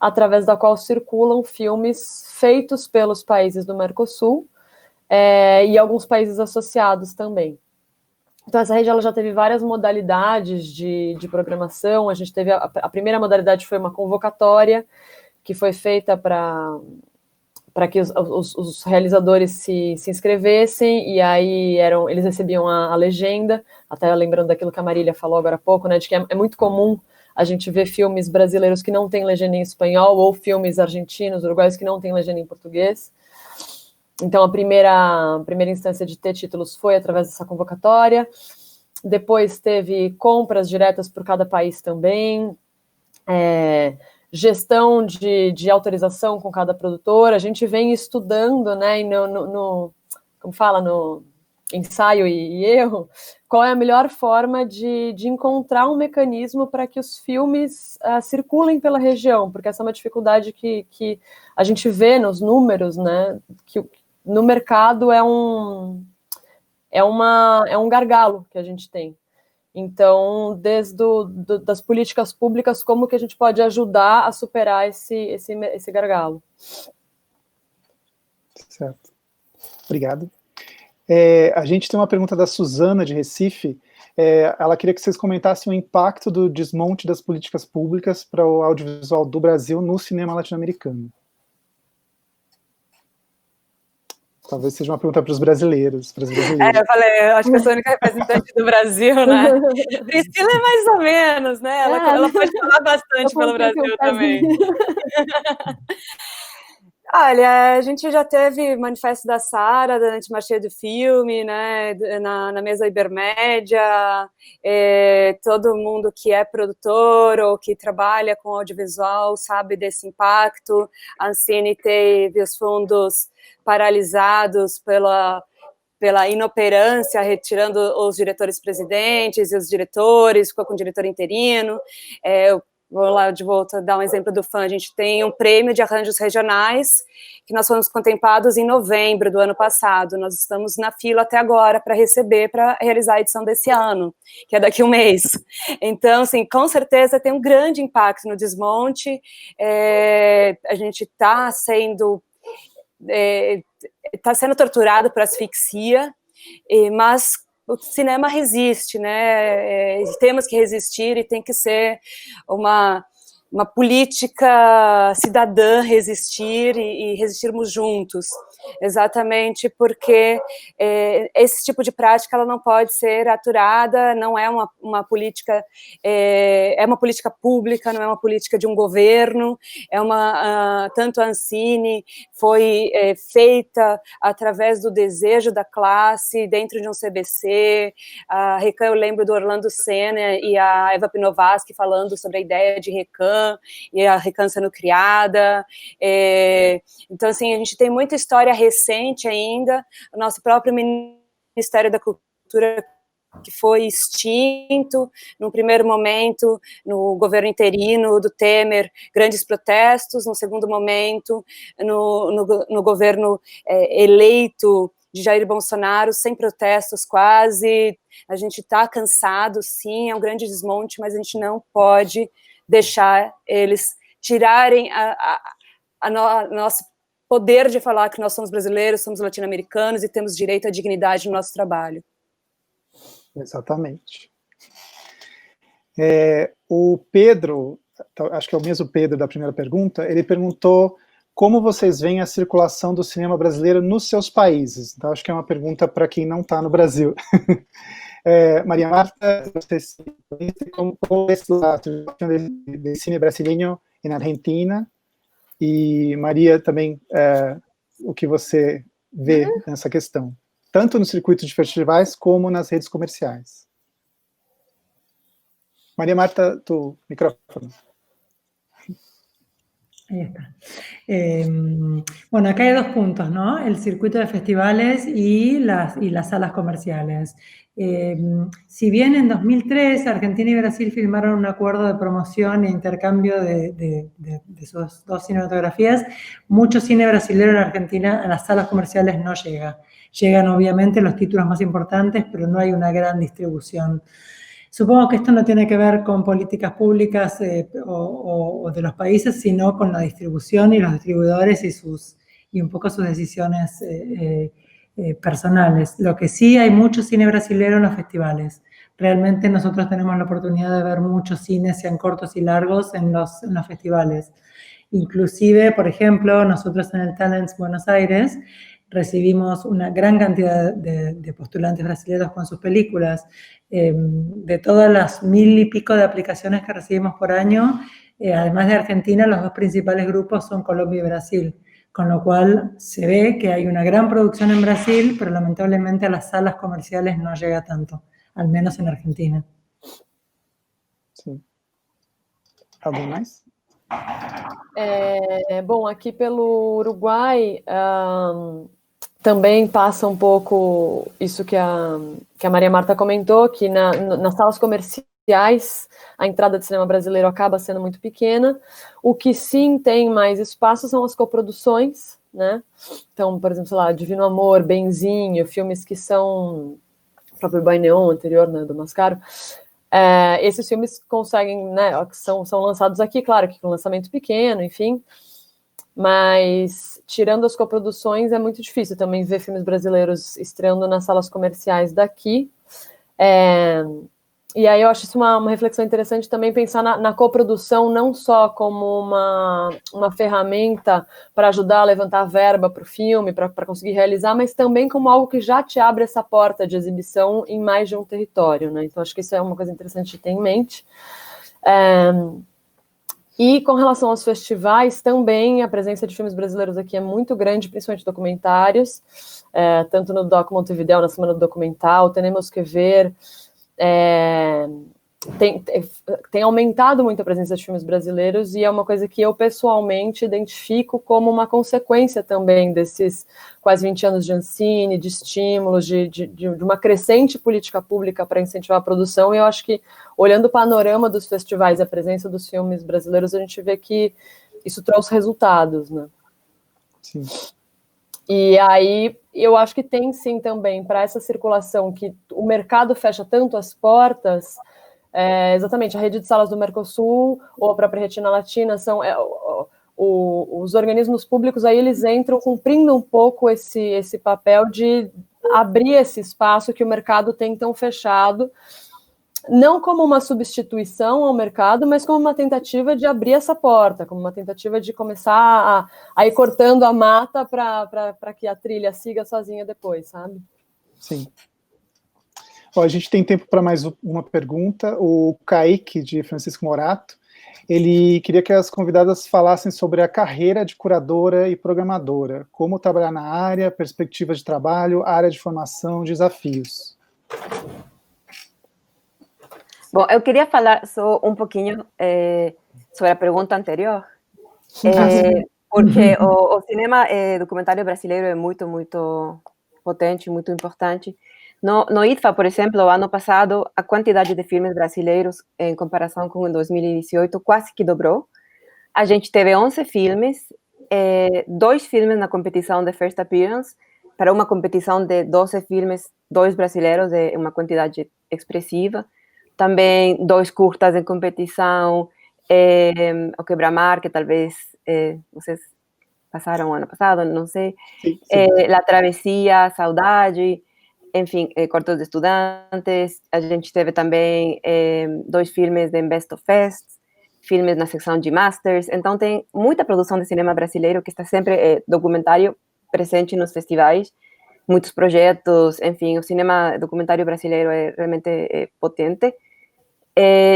através da qual circulam filmes feitos pelos países do Mercosul e alguns países associados também. Então, essa rede ela já teve várias modalidades de programação. A gente teve a primeira modalidade foi uma convocatória que foi feita para que os realizadores se inscrevessem, e aí eles recebiam a legenda, até lembrando daquilo que a Marília falou agora há pouco, né, de que é muito comum a gente ver filmes brasileiros que não têm legenda em espanhol, ou filmes argentinos, uruguaios que não têm legenda em português. Então, a primeira instância de ter títulos foi através dessa convocatória. Depois teve compras diretas por cada país também, gestão de autorização com cada produtor. A gente vem estudando, né, como fala, no ensaio e erro, qual é a melhor forma de encontrar um mecanismo para que os filmes circulem pela região, porque essa é uma dificuldade que a gente vê nos números, né, que no mercado é um gargalo que a gente tem. Então, desde das políticas públicas, como que a gente pode ajudar a superar esse gargalo? Certo. Obrigado. A gente tem uma pergunta da Suzana, de Recife. Ela queria que vocês comentassem o impacto do desmonte das políticas públicas para o audiovisual do Brasil no cinema latino-americano. Talvez seja uma pergunta para os brasileiros. Eu falei, eu acho que eu sou a única representante do Brasil, né? Priscila é mais ou menos, né? Ela pode falar bastante pelo Brasil também. Olha, a gente já teve manifesto da Sara, da Antimarché do Filme, né, na mesa Ibermédia, todo mundo que é produtor ou que trabalha com audiovisual sabe desse impacto. A Ancine teve os fundos paralisados pela inoperância, retirando os diretores-presidentes e os diretores, ficou com o diretor interino. Vou lá de volta dar um exemplo do FAM. A gente tem um prêmio de arranjos regionais que nós fomos contemplados em novembro do ano passado. Nós estamos na fila até agora para receber, para realizar a edição desse ano, que é daqui a um mês. Então, assim, com certeza tem um grande impacto no desmonte. A gente está sendo torturado por asfixia, mas o cinema resiste, né? Temos que resistir e tem que ser uma política cidadã resistir e resistirmos juntos, exatamente porque esse tipo de prática ela não pode ser aturada, não é uma política, é uma política pública, não é uma política de um governo, tanto a Ancine foi feita através do desejo da classe, dentro de um CBC, a RECAM, eu lembro do Orlando Senna e a Eva Pinovaski falando sobre a ideia de RECAM, e a RECAM sendo criada. Então, assim, a gente tem muita história recente ainda, o nosso próprio Ministério da Cultura que foi extinto, num primeiro momento, no governo interino do Temer, grandes protestos, no segundo momento, no governo eleito de Jair Bolsonaro, sem protestos quase. A gente está cansado, sim, é um grande desmonte, mas a gente não pode deixar eles tirarem nosso poder de falar que nós somos brasileiros, somos latino-americanos e temos direito à dignidade no nosso trabalho. Exatamente. O Pedro, acho que é o mesmo Pedro da primeira pergunta, ele perguntou como vocês veem a circulação do cinema brasileiro nos seus países. Então, acho que é uma pergunta para quem não está no Brasil. María Marta, você como é a situação do cine brasileiro na Argentina? E Maria também, o que você vê nessa questão, tanto no circuito de festivais como nas redes comerciais. María Marta, tu micrófono. Ahí está. Bueno, acá hay dos puntos, ¿no? El circuito de festivales y las salas comerciales. Si bien en 2003 Argentina y Brasil firmaron un acuerdo de promoción e intercambio de sus dos cinematografías, mucho cine brasileño en Argentina a las salas comerciales no llega. Llegan obviamente los títulos más importantes, pero no hay una gran distribución. Supongo que esto no tiene que ver con políticas públicas o de los países, sino con la distribución y los distribuidores y un poco sus decisiones personales. Lo que sí, hay mucho cine brasilero en los festivales. Realmente nosotros tenemos la oportunidad de ver muchos cines, sean cortos y largos, en los festivales. Inclusive, por ejemplo, nosotros en el Talents Buenos Aires recibimos una gran cantidad de postulantes brasileños con sus películas. De todas las 1000 y pico de aplicaciones que recibimos por año, además de Argentina, los dos principales grupos son Colombia y Brasil, con lo cual se ve que hay una gran producción en Brasil, pero lamentablemente a las salas comerciales no llega tanto, al menos en Argentina. Sim. Alguém mais? Bom, aqui pelo Uruguai também passa um pouco isso que a Maria Marta comentou, que nas salas comerciais a entrada de cinema brasileiro acaba sendo muito pequena. O que sim tem mais espaço são as coproduções, né? Então, por exemplo, sei lá, Divino Amor, Benzinho, filmes que são o próprio Boy Neon anterior, né, do Mascaro. Esses filmes conseguem, né, são lançados aqui, claro que com lançamento pequeno, enfim, mas tirando as coproduções é muito difícil também ver filmes brasileiros estreando nas salas comerciais daqui. E aí eu acho isso uma reflexão interessante também, pensar na coprodução não só como uma ferramenta para ajudar a levantar verba para o filme, para conseguir realizar, mas também como algo que já te abre essa porta de exibição em mais de um território, né? Então acho que isso é uma coisa interessante de ter em mente. E com relação aos festivais, também a presença de filmes brasileiros aqui é muito grande, principalmente documentários, tanto no Doc Montevideo, na Semana do Documental, Temos que Ver. Tem aumentado muito a presença de filmes brasileiros e é uma coisa que eu pessoalmente identifico como uma consequência também desses quase 20 anos de Ancine, de estímulos, de uma crescente política pública para incentivar a produção, e eu acho que, olhando o panorama dos festivais e a presença dos filmes brasileiros, a gente vê que isso trouxe resultados, né? Sim. E aí, eu acho que tem sim também, para essa circulação, que o mercado fecha tanto as portas, exatamente, a rede de salas do Mercosul, ou a própria Retina Latina, são os organismos públicos, aí eles entram cumprindo um pouco esse papel de abrir esse espaço que o mercado tem tão fechado, não como uma substituição ao mercado, mas como uma tentativa de abrir essa porta, como uma tentativa de começar a ir cortando a mata para que a trilha siga sozinha depois, sabe? Sim. Bom, a gente tem tempo para mais uma pergunta. O Kaique, de Francisco Morato, ele queria que as convidadas falassem sobre a carreira de curadora e programadora, como trabalhar na área, perspectiva de trabalho, área de formação, desafios. Bom, eu queria falar só um pouquinho sobre a pergunta anterior, porque o cinema documentário brasileiro é muito, muito potente, muito importante. No IDFA, por exemplo, ano passado, a quantidade de filmes brasileiros, em comparação com 2018, quase que dobrou. A gente teve 11 filmes, 2 filmes na competição de First Appearance, para uma competição de 12 filmes, 2 brasileiros, é uma quantidade expressiva. Também 2 curtas em competição, O Quebra-Mar, que talvez vocês passaram ano passado, não sei, sim. La Travessia, Saudade, enfim, Cortos de Estudantes. A gente teve também 2 filmes em Best of Fest, filmes na secção de Masters. Então tem muita produção de cinema brasileiro que está sempre documentário presente nos festivais, muitos projetos, enfim, o cinema documentário brasileiro é realmente potente.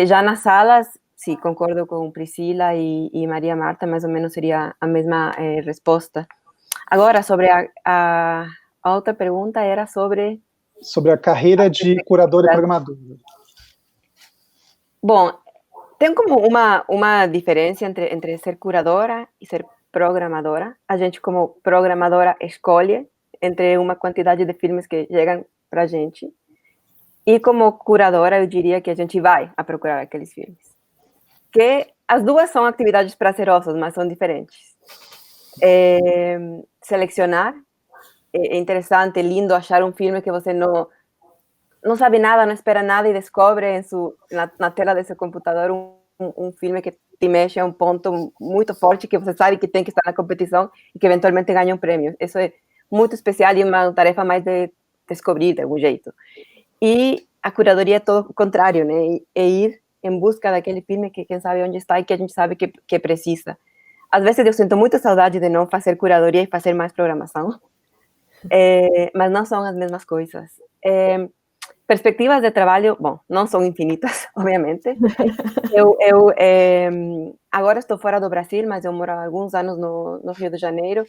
Já nas salas, sim, concordo com Priscila e Maria Marta, mais ou menos seria a mesma resposta. Agora, sobre a outra pergunta era sobre a carreira de curador e programador. Bom, tem como uma diferença entre ser curadora e ser programadora. A gente, como programadora, escolhe entre uma quantidade de filmes que chegam para a gente. E como curadora, eu diria que a gente vai a procurar aqueles filmes. Que as duas são atividades prazerosas, mas são diferentes. Selecionar, é interessante, é lindo achar um filme que você não sabe nada, não espera nada e descobre na tela do seu computador um filme que te mexe a um ponto muito forte que você sabe que tem que estar na competição e que eventualmente ganha um prêmio. Isso é muito especial e uma tarefa mais de descobrir de algum jeito. E a curadoria é todo o contrário, né? É ir em busca daquele filme que quem sabe onde está e que a gente sabe que precisa. Às vezes eu sinto muita saudade de não fazer curadoria e fazer mais programação, mas não são as mesmas coisas. Perspectivas de trabalho, bom, não são infinitas, obviamente. Eu agora estou fora do Brasil, mas eu moro há alguns anos no Rio de Janeiro,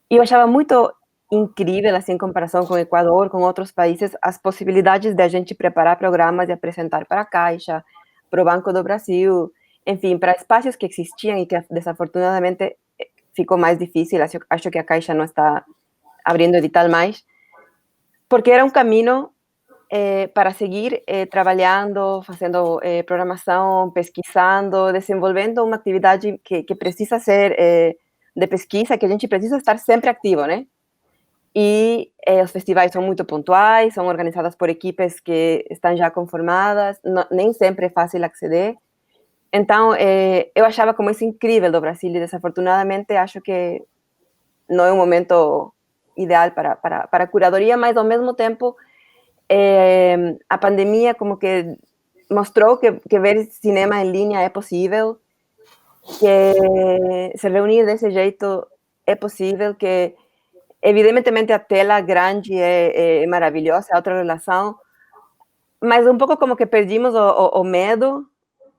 e eu achava muito incrível, assim, em comparação com o Equador, com outros países, as possibilidades de a gente preparar programas e apresentar para a Caixa, para o Banco do Brasil, enfim, para espaços que existiam e que, desafortunadamente, ficou mais difícil. Acho que a Caixa não está abrindo edital mais, porque era um caminho para seguir trabalhando, fazendo programação, pesquisando, desenvolvendo uma atividade que precisa ser de pesquisa, que a gente precisa estar sempre ativo, né? E os festivais são muito pontuais, são organizadas por equipes que estão já conformadas, nem sempre é fácil acceder. Então, eu achava como isso incrível do Brasil e, desafortunadamente, acho que não é um momento ideal para a curadoria, mas, ao mesmo tempo, a pandemia como que mostrou que ver cinema em linha é possível, que se reunir desse jeito é possível, que evidentemente a tela grande é maravilhosa, é outra relação, mas um pouco como que perdimos o medo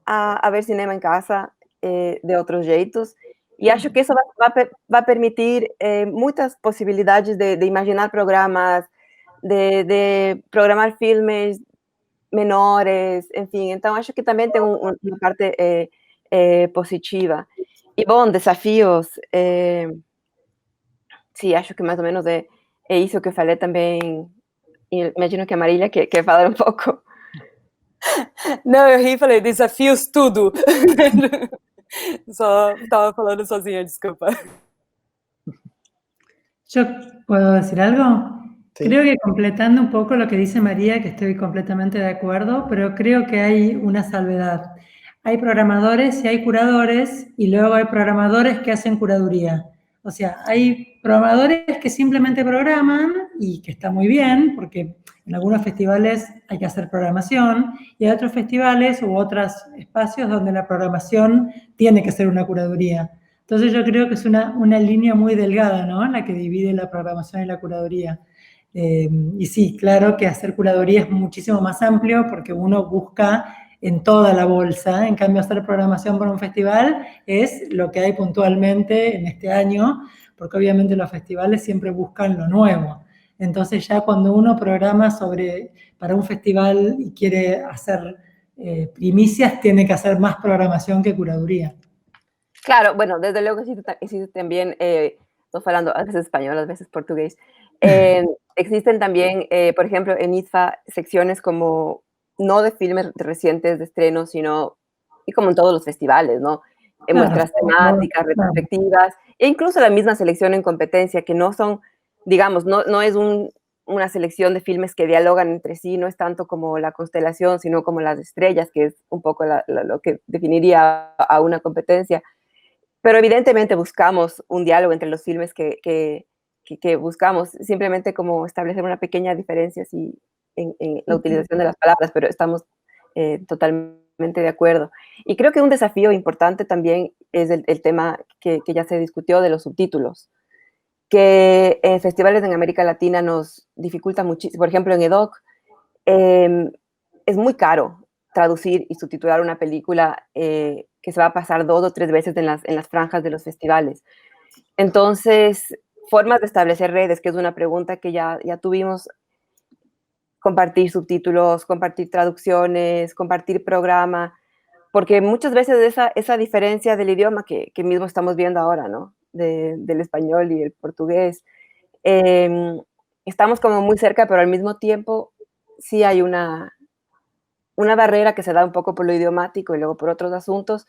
a ver cinema em casa de outros jeitos, e acho que isso vai permitir muitas possibilidades de imaginar programas, de programar filmes menores, enfim. Então, acho que também tem uma parte positiva. E, bom, desafios, sim, acho que mais ou menos é isso que eu falei também. Imagino que a Marília quer falar um pouco. Não, eu ri e falei, desafios tudo. Só estaba falando sozinha, desculpa. ¿Yo puedo decir algo? Sí. Creo que completando un poco lo que dice María, que estoy completamente de acuerdo, pero creo que hay una salvedad. Hay programadores y hay curadores, y luego hay programadores que hacen curaduría. O sea, hay programadores que simplemente programan, y que está muy bien, porque en algunos festivales hay que hacer programación, y hay otros festivales u otros espacios donde la programación tiene que ser una curaduría. Entonces yo creo que es una línea muy delgada, ¿no?, la que divide la programación y la curaduría. Y sí, claro que hacer curaduría es muchísimo más amplio porque uno busca en toda la bolsa. En cambio, hacer programación para un festival es lo que hay puntualmente en este año, porque obviamente los festivales siempre buscan lo nuevo. Entonces ya cuando uno programa para un festival y quiere hacer primicias, tiene que hacer más programación que curaduría. Claro, bueno, desde luego existe también, estoy hablando a veces español, a veces portugués, existen también, por ejemplo, en IDFA, secciones como, no de filmes recientes de estreno, sino, y como en todos los festivales, ¿no? En muestras temáticas, retrospectivas, e incluso la misma selección en competencia, que no son, digamos, no es una selección de filmes que dialogan entre sí, no es tanto como la constelación, sino como las estrellas, que es un poco lo que definiría a una competencia. Pero evidentemente buscamos un diálogo entre los filmes que buscamos, simplemente como establecer una pequeña diferencia así, en la utilización de las palabras, pero estamos totalmente de acuerdo. Y creo que un desafío importante también es el tema que ya se discutió de los subtítulos, que en festivales en América Latina nos dificulta muchísimo. Por ejemplo, en EDOC es muy caro traducir y subtitular una película que se va a pasar 2 o 3 veces en las franjas de los festivales. Entonces, formas de establecer redes, que es una pregunta que ya tuvimos, compartir subtítulos, compartir traducciones, compartir programa, porque muchas veces esa diferencia del idioma que mismo estamos viendo ahora, ¿no? Del español y el portugués, estamos como muy cerca, pero al mismo tiempo sí hay una barrera que se da un poco por lo idiomático y luego por otros asuntos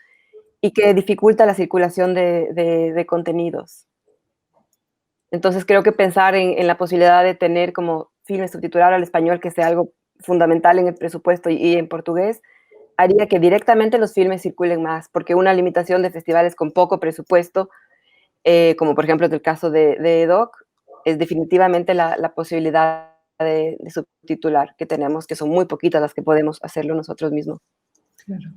y que dificulta la circulación de contenidos. Entonces creo que pensar en la posibilidad de tener como filmes subtitulados al español, que sea algo fundamental en el presupuesto y en portugués, haría que directamente los filmes circulen más, porque una limitación de festivales con poco presupuesto, como por ejemplo el caso de EDOC, es definitivamente la posibilidad de subtitular que tenemos, que son muy poquitas las que podemos hacerlo nosotros mismos. Claro.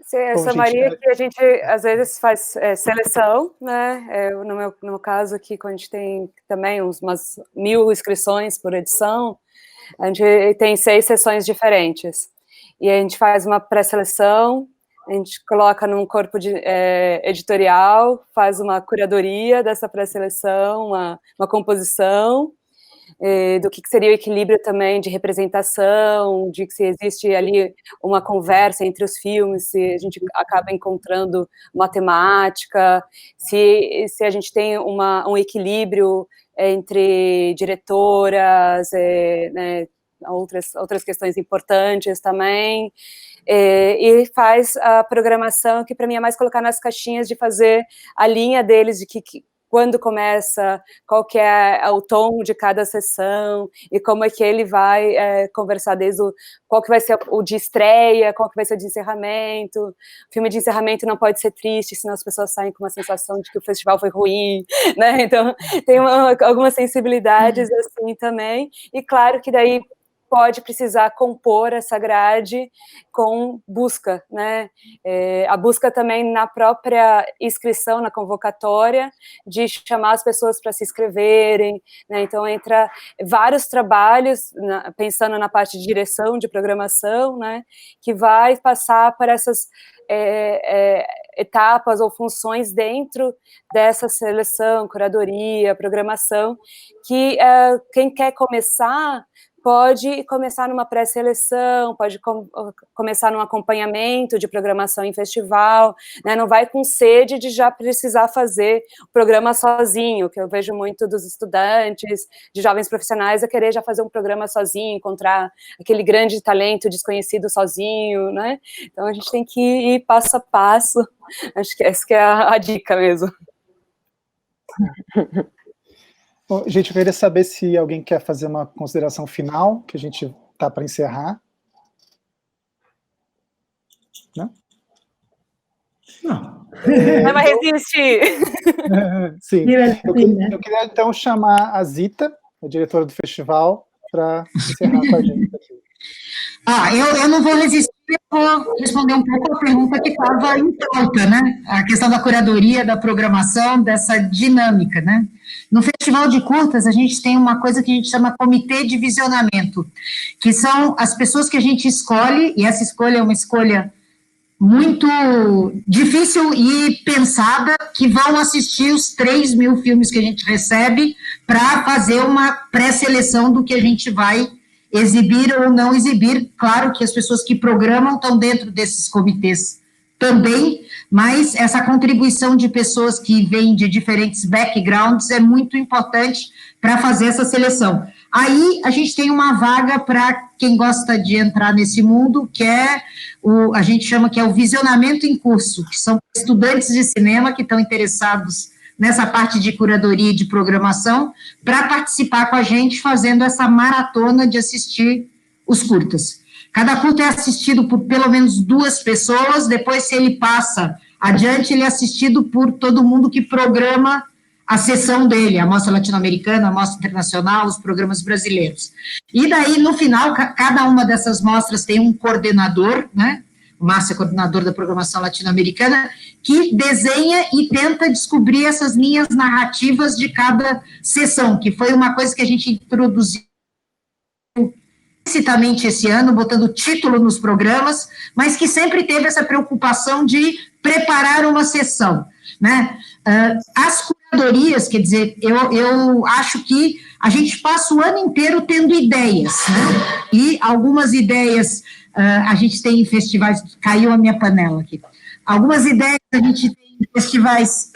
Sim, eu chamaria que a gente, às vezes, faz seleção, né? No meu caso aqui, quando a gente tem também umas 1000 inscrições por edição, a gente tem 6 sessões diferentes. E a gente faz uma pré-seleção, a gente coloca num corpo editorial, faz uma curadoria dessa pré-seleção, uma composição, do que seria o equilíbrio também de representação, de que se existe ali uma conversa entre os filmes, se a gente acaba encontrando uma temática, se a gente tem um equilíbrio entre diretoras, né, outras questões importantes também, e faz a programação, que para mim é mais colocar nas caixinhas, de fazer a linha deles, de que quando começa, qual que é o tom de cada sessão, e como é que ele vai conversar desde qual que vai ser o de estreia, qual que vai ser o de encerramento. O filme de encerramento não pode ser triste, senão as pessoas saem com uma sensação de que o festival foi ruim, né? Então, tem algumas sensibilidades assim também, e claro que daí pode precisar compor essa grade com busca, né? A busca também na própria inscrição, na convocatória, de chamar as pessoas para se inscreverem, né? Então, entra vários trabalhos, pensando na parte de direção, de programação, né? Que vai passar por essas etapas ou funções dentro dessa seleção, curadoria, programação, que quem quer começar pode começar numa pré-seleção, pode começar num acompanhamento de programação em festival, né? Não vai com sede de já precisar fazer o programa sozinho, que eu vejo muito dos estudantes, de jovens profissionais, a querer já fazer um programa sozinho, encontrar aquele grande talento desconhecido sozinho, né? Então a gente tem que ir passo a passo, acho que essa que é a dica mesmo. Bom, gente, eu queria saber se alguém quer fazer uma consideração final, que a gente está para encerrar. Não? Não. Mas resiste! Sim. Eu queria, então, chamar a Zita, a diretora do festival, para encerrar com a gente. Eu não vou resistir, eu vou responder um pouco a pergunta que estava em pauta, né? A questão da curadoria, da programação, dessa dinâmica, né? No Festival de Curtas, a gente tem uma coisa que a gente chama comitê de visionamento, que são as pessoas que a gente escolhe, e essa escolha é uma escolha muito difícil e pensada, que vão assistir os 3.000 filmes que a gente recebe para fazer uma pré-seleção do que a gente vai exibir ou não exibir. Claro que as pessoas que programam estão dentro desses comitês também, mas essa contribuição de pessoas que vêm de diferentes backgrounds é muito importante para fazer essa seleção. Aí a gente tem uma vaga para quem gosta de entrar nesse mundo, que é a gente chama que é o visionamento em curso, que são estudantes de cinema que estão interessados nessa parte de curadoria e de programação, para participar com a gente fazendo essa maratona de assistir os curtas. Cada curta é assistido por pelo menos 2 pessoas, depois, se ele passa adiante, ele é assistido por todo mundo que programa a sessão dele, a Mostra Latino-Americana, a Mostra Internacional, os programas brasileiros. E daí, no final, cada uma dessas mostras tem um coordenador, né? O Márcio é coordenador da programação latino-americana, que desenha e tenta descobrir essas linhas narrativas de cada sessão, que foi uma coisa que a gente introduziu explicitamente esse ano, botando título nos programas, mas que sempre teve essa preocupação de preparar uma sessão. né? As curadorias, quer dizer, eu acho que a gente passa o ano inteiro tendo ideias, né? E algumas ideias, a gente tem em festivais, caiu a minha panela aqui, algumas ideias a gente tem em festivais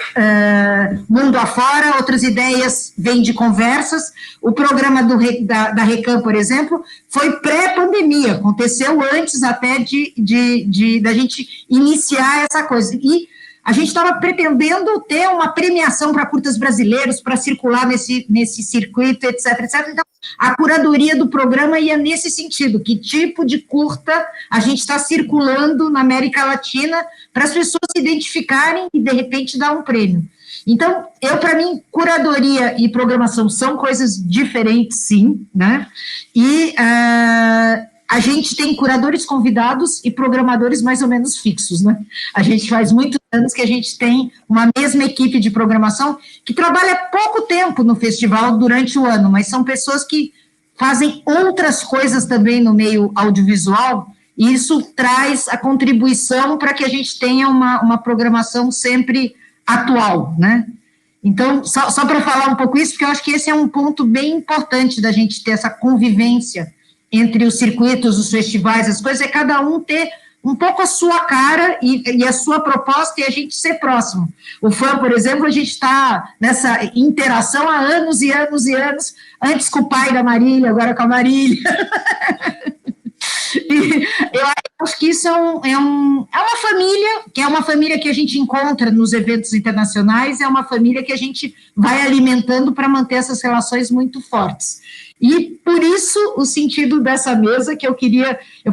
mundo afora, outras ideias vêm de conversas. O programa da Recam, por exemplo, foi pré-pandemia, aconteceu antes até da gente iniciar essa coisa. E a gente estava pretendendo ter uma premiação para curtas brasileiros, para circular nesse circuito, etc, etc. Então, a curadoria do programa ia nesse sentido, que tipo de curta a gente está circulando na América Latina para as pessoas se identificarem e, de repente, dar um prêmio. Então, para mim, curadoria e programação são coisas diferentes, sim, né? E a gente tem curadores convidados e programadores mais ou menos fixos, né? A gente faz muitos anos que a gente tem uma mesma equipe de programação que trabalha pouco tempo no festival durante o ano, mas são pessoas que fazem outras coisas também no meio audiovisual, e isso traz a contribuição para que a gente tenha uma programação sempre atual, né? Então, só para falar um pouco isso, porque eu acho que esse é um ponto bem importante da gente ter essa convivência entre os circuitos, os festivais, as coisas, é cada um ter um pouco a sua cara e a sua proposta e a gente ser próximo. O FAM, por exemplo, a gente está nessa interação há anos e anos e anos, antes com o pai da Marília, agora com a Marília. E eu acho que isso é uma família que a gente encontra nos eventos internacionais, é uma família que a gente vai alimentando para manter essas relações muito fortes. E por isso o sentido dessa mesa que eu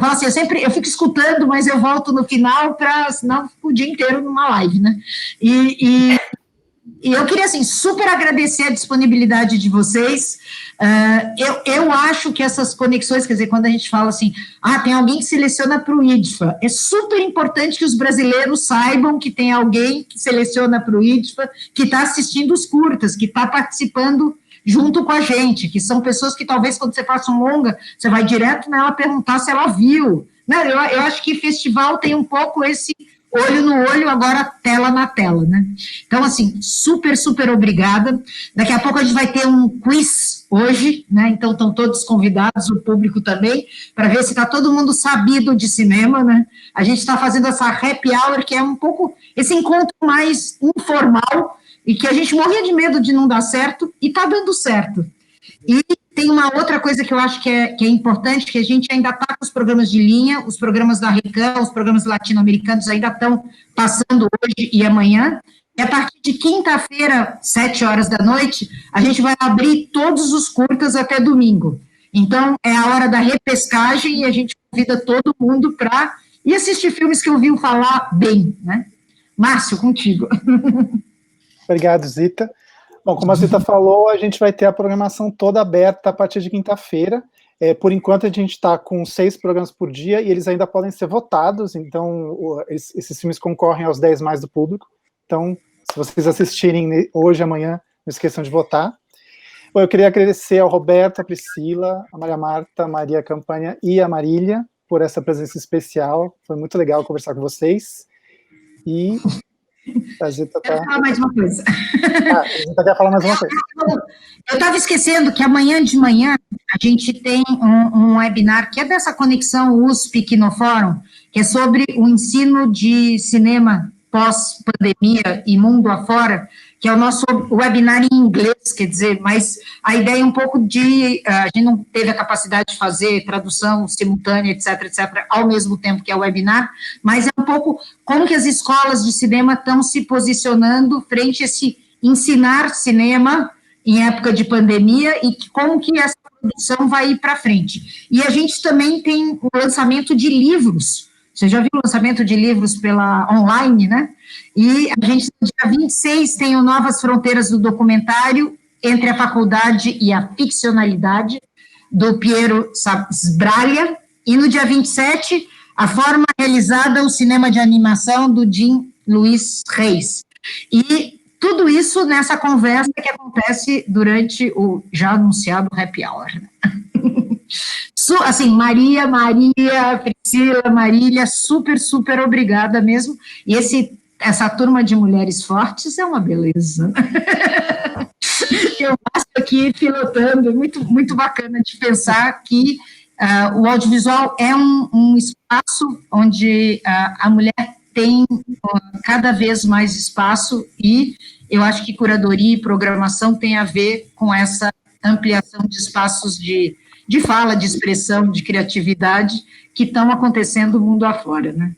falo assim, eu fico escutando, mas eu volto no final senão eu fico o dia inteiro numa live, né? E eu queria, assim, super agradecer a disponibilidade de vocês. Eu acho que essas conexões, quer dizer, quando a gente fala assim, tem alguém que seleciona para o IDFA, é super importante que os brasileiros saibam que tem alguém que seleciona para o IDFA, que está assistindo os curtas, que está participando junto com a gente, que são pessoas que talvez quando você faça um longa, você vai direto nela perguntar se ela viu. Não, eu acho que festival tem um pouco esse olho no olho, agora tela na tela, né? Então, assim, super, super obrigada. Daqui a pouco a gente vai ter um quiz hoje, né? Então, estão todos convidados, o público também, para ver se está todo mundo sabido de cinema, né? A gente está fazendo essa happy hour, que é um pouco esse encontro mais informal, e que a gente morria de medo de não dar certo, e está dando certo. E tem uma outra coisa que eu acho que é importante, que a gente ainda está com os programas de linha, os programas da Recam, os programas latino-americanos ainda estão passando hoje e amanhã, e a partir de quinta-feira, 7 horas da noite, a gente vai abrir todos os curtas até domingo. Então, é a hora da repescagem, e a gente convida todo mundo para ir assistir filmes que ouviu falar bem, né? Márcio, contigo. Obrigado, Zita. Bom, como a Zita falou, a gente vai ter a programação toda aberta a partir de quinta-feira. Por enquanto, a gente está com 6 programas por dia e eles ainda podem ser votados, então esses filmes concorrem aos 10 mais do público. Então, se vocês assistirem hoje, amanhã, não esqueçam de votar. Bom, eu queria agradecer ao Roberto, a Priscila, a Maria Marta, a Maria Campanha e a Marília por essa presença especial. Foi muito legal conversar com vocês. E a Zita Quero falar mais uma coisa. A Zita quer falar mais uma coisa. Eu estava esquecendo que amanhã de manhã a gente tem um webinar que é dessa conexão USP-Quinofórum, que é sobre o ensino de cinema pós-pandemia e mundo afora, que é o nosso webinar em inglês, quer dizer, mas a ideia é um pouco de, a gente não teve a capacidade de fazer tradução simultânea, etc, etc, ao mesmo tempo que é o webinar, mas é um pouco como que as escolas de cinema estão se posicionando frente a esse ensinar cinema em época de pandemia e como que essa produção vai ir para frente. E a gente também tem o lançamento de livros. Você já viu o lançamento de livros pela online, né? E a gente, no dia 26, tem o Novas Fronteiras do Documentário entre a Faculdade e a Ficcionalidade, do Piero Sbraglia, e no dia 27, A Forma Realizada, o Cinema de Animação, do Jim Luiz Reis. E tudo isso nessa conversa que acontece durante o já anunciado Happy Hour. Assim, Maria, Priscila, Marília, super, super obrigada mesmo. E esse essa turma de mulheres fortes é uma beleza. Eu passo aqui pilotando, muito bacana de pensar que o audiovisual é um espaço onde a mulher tem cada vez mais espaço, e eu acho que curadoria e programação tem a ver com essa ampliação de espaços de fala, de expressão, de criatividade que estão acontecendo mundo afora, né?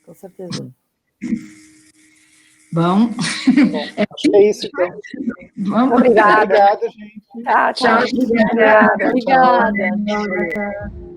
Com certeza. Bom, é isso, então. Vamos. Obrigada. Obrigado, gente. Tchau. Tchau. Obrigada.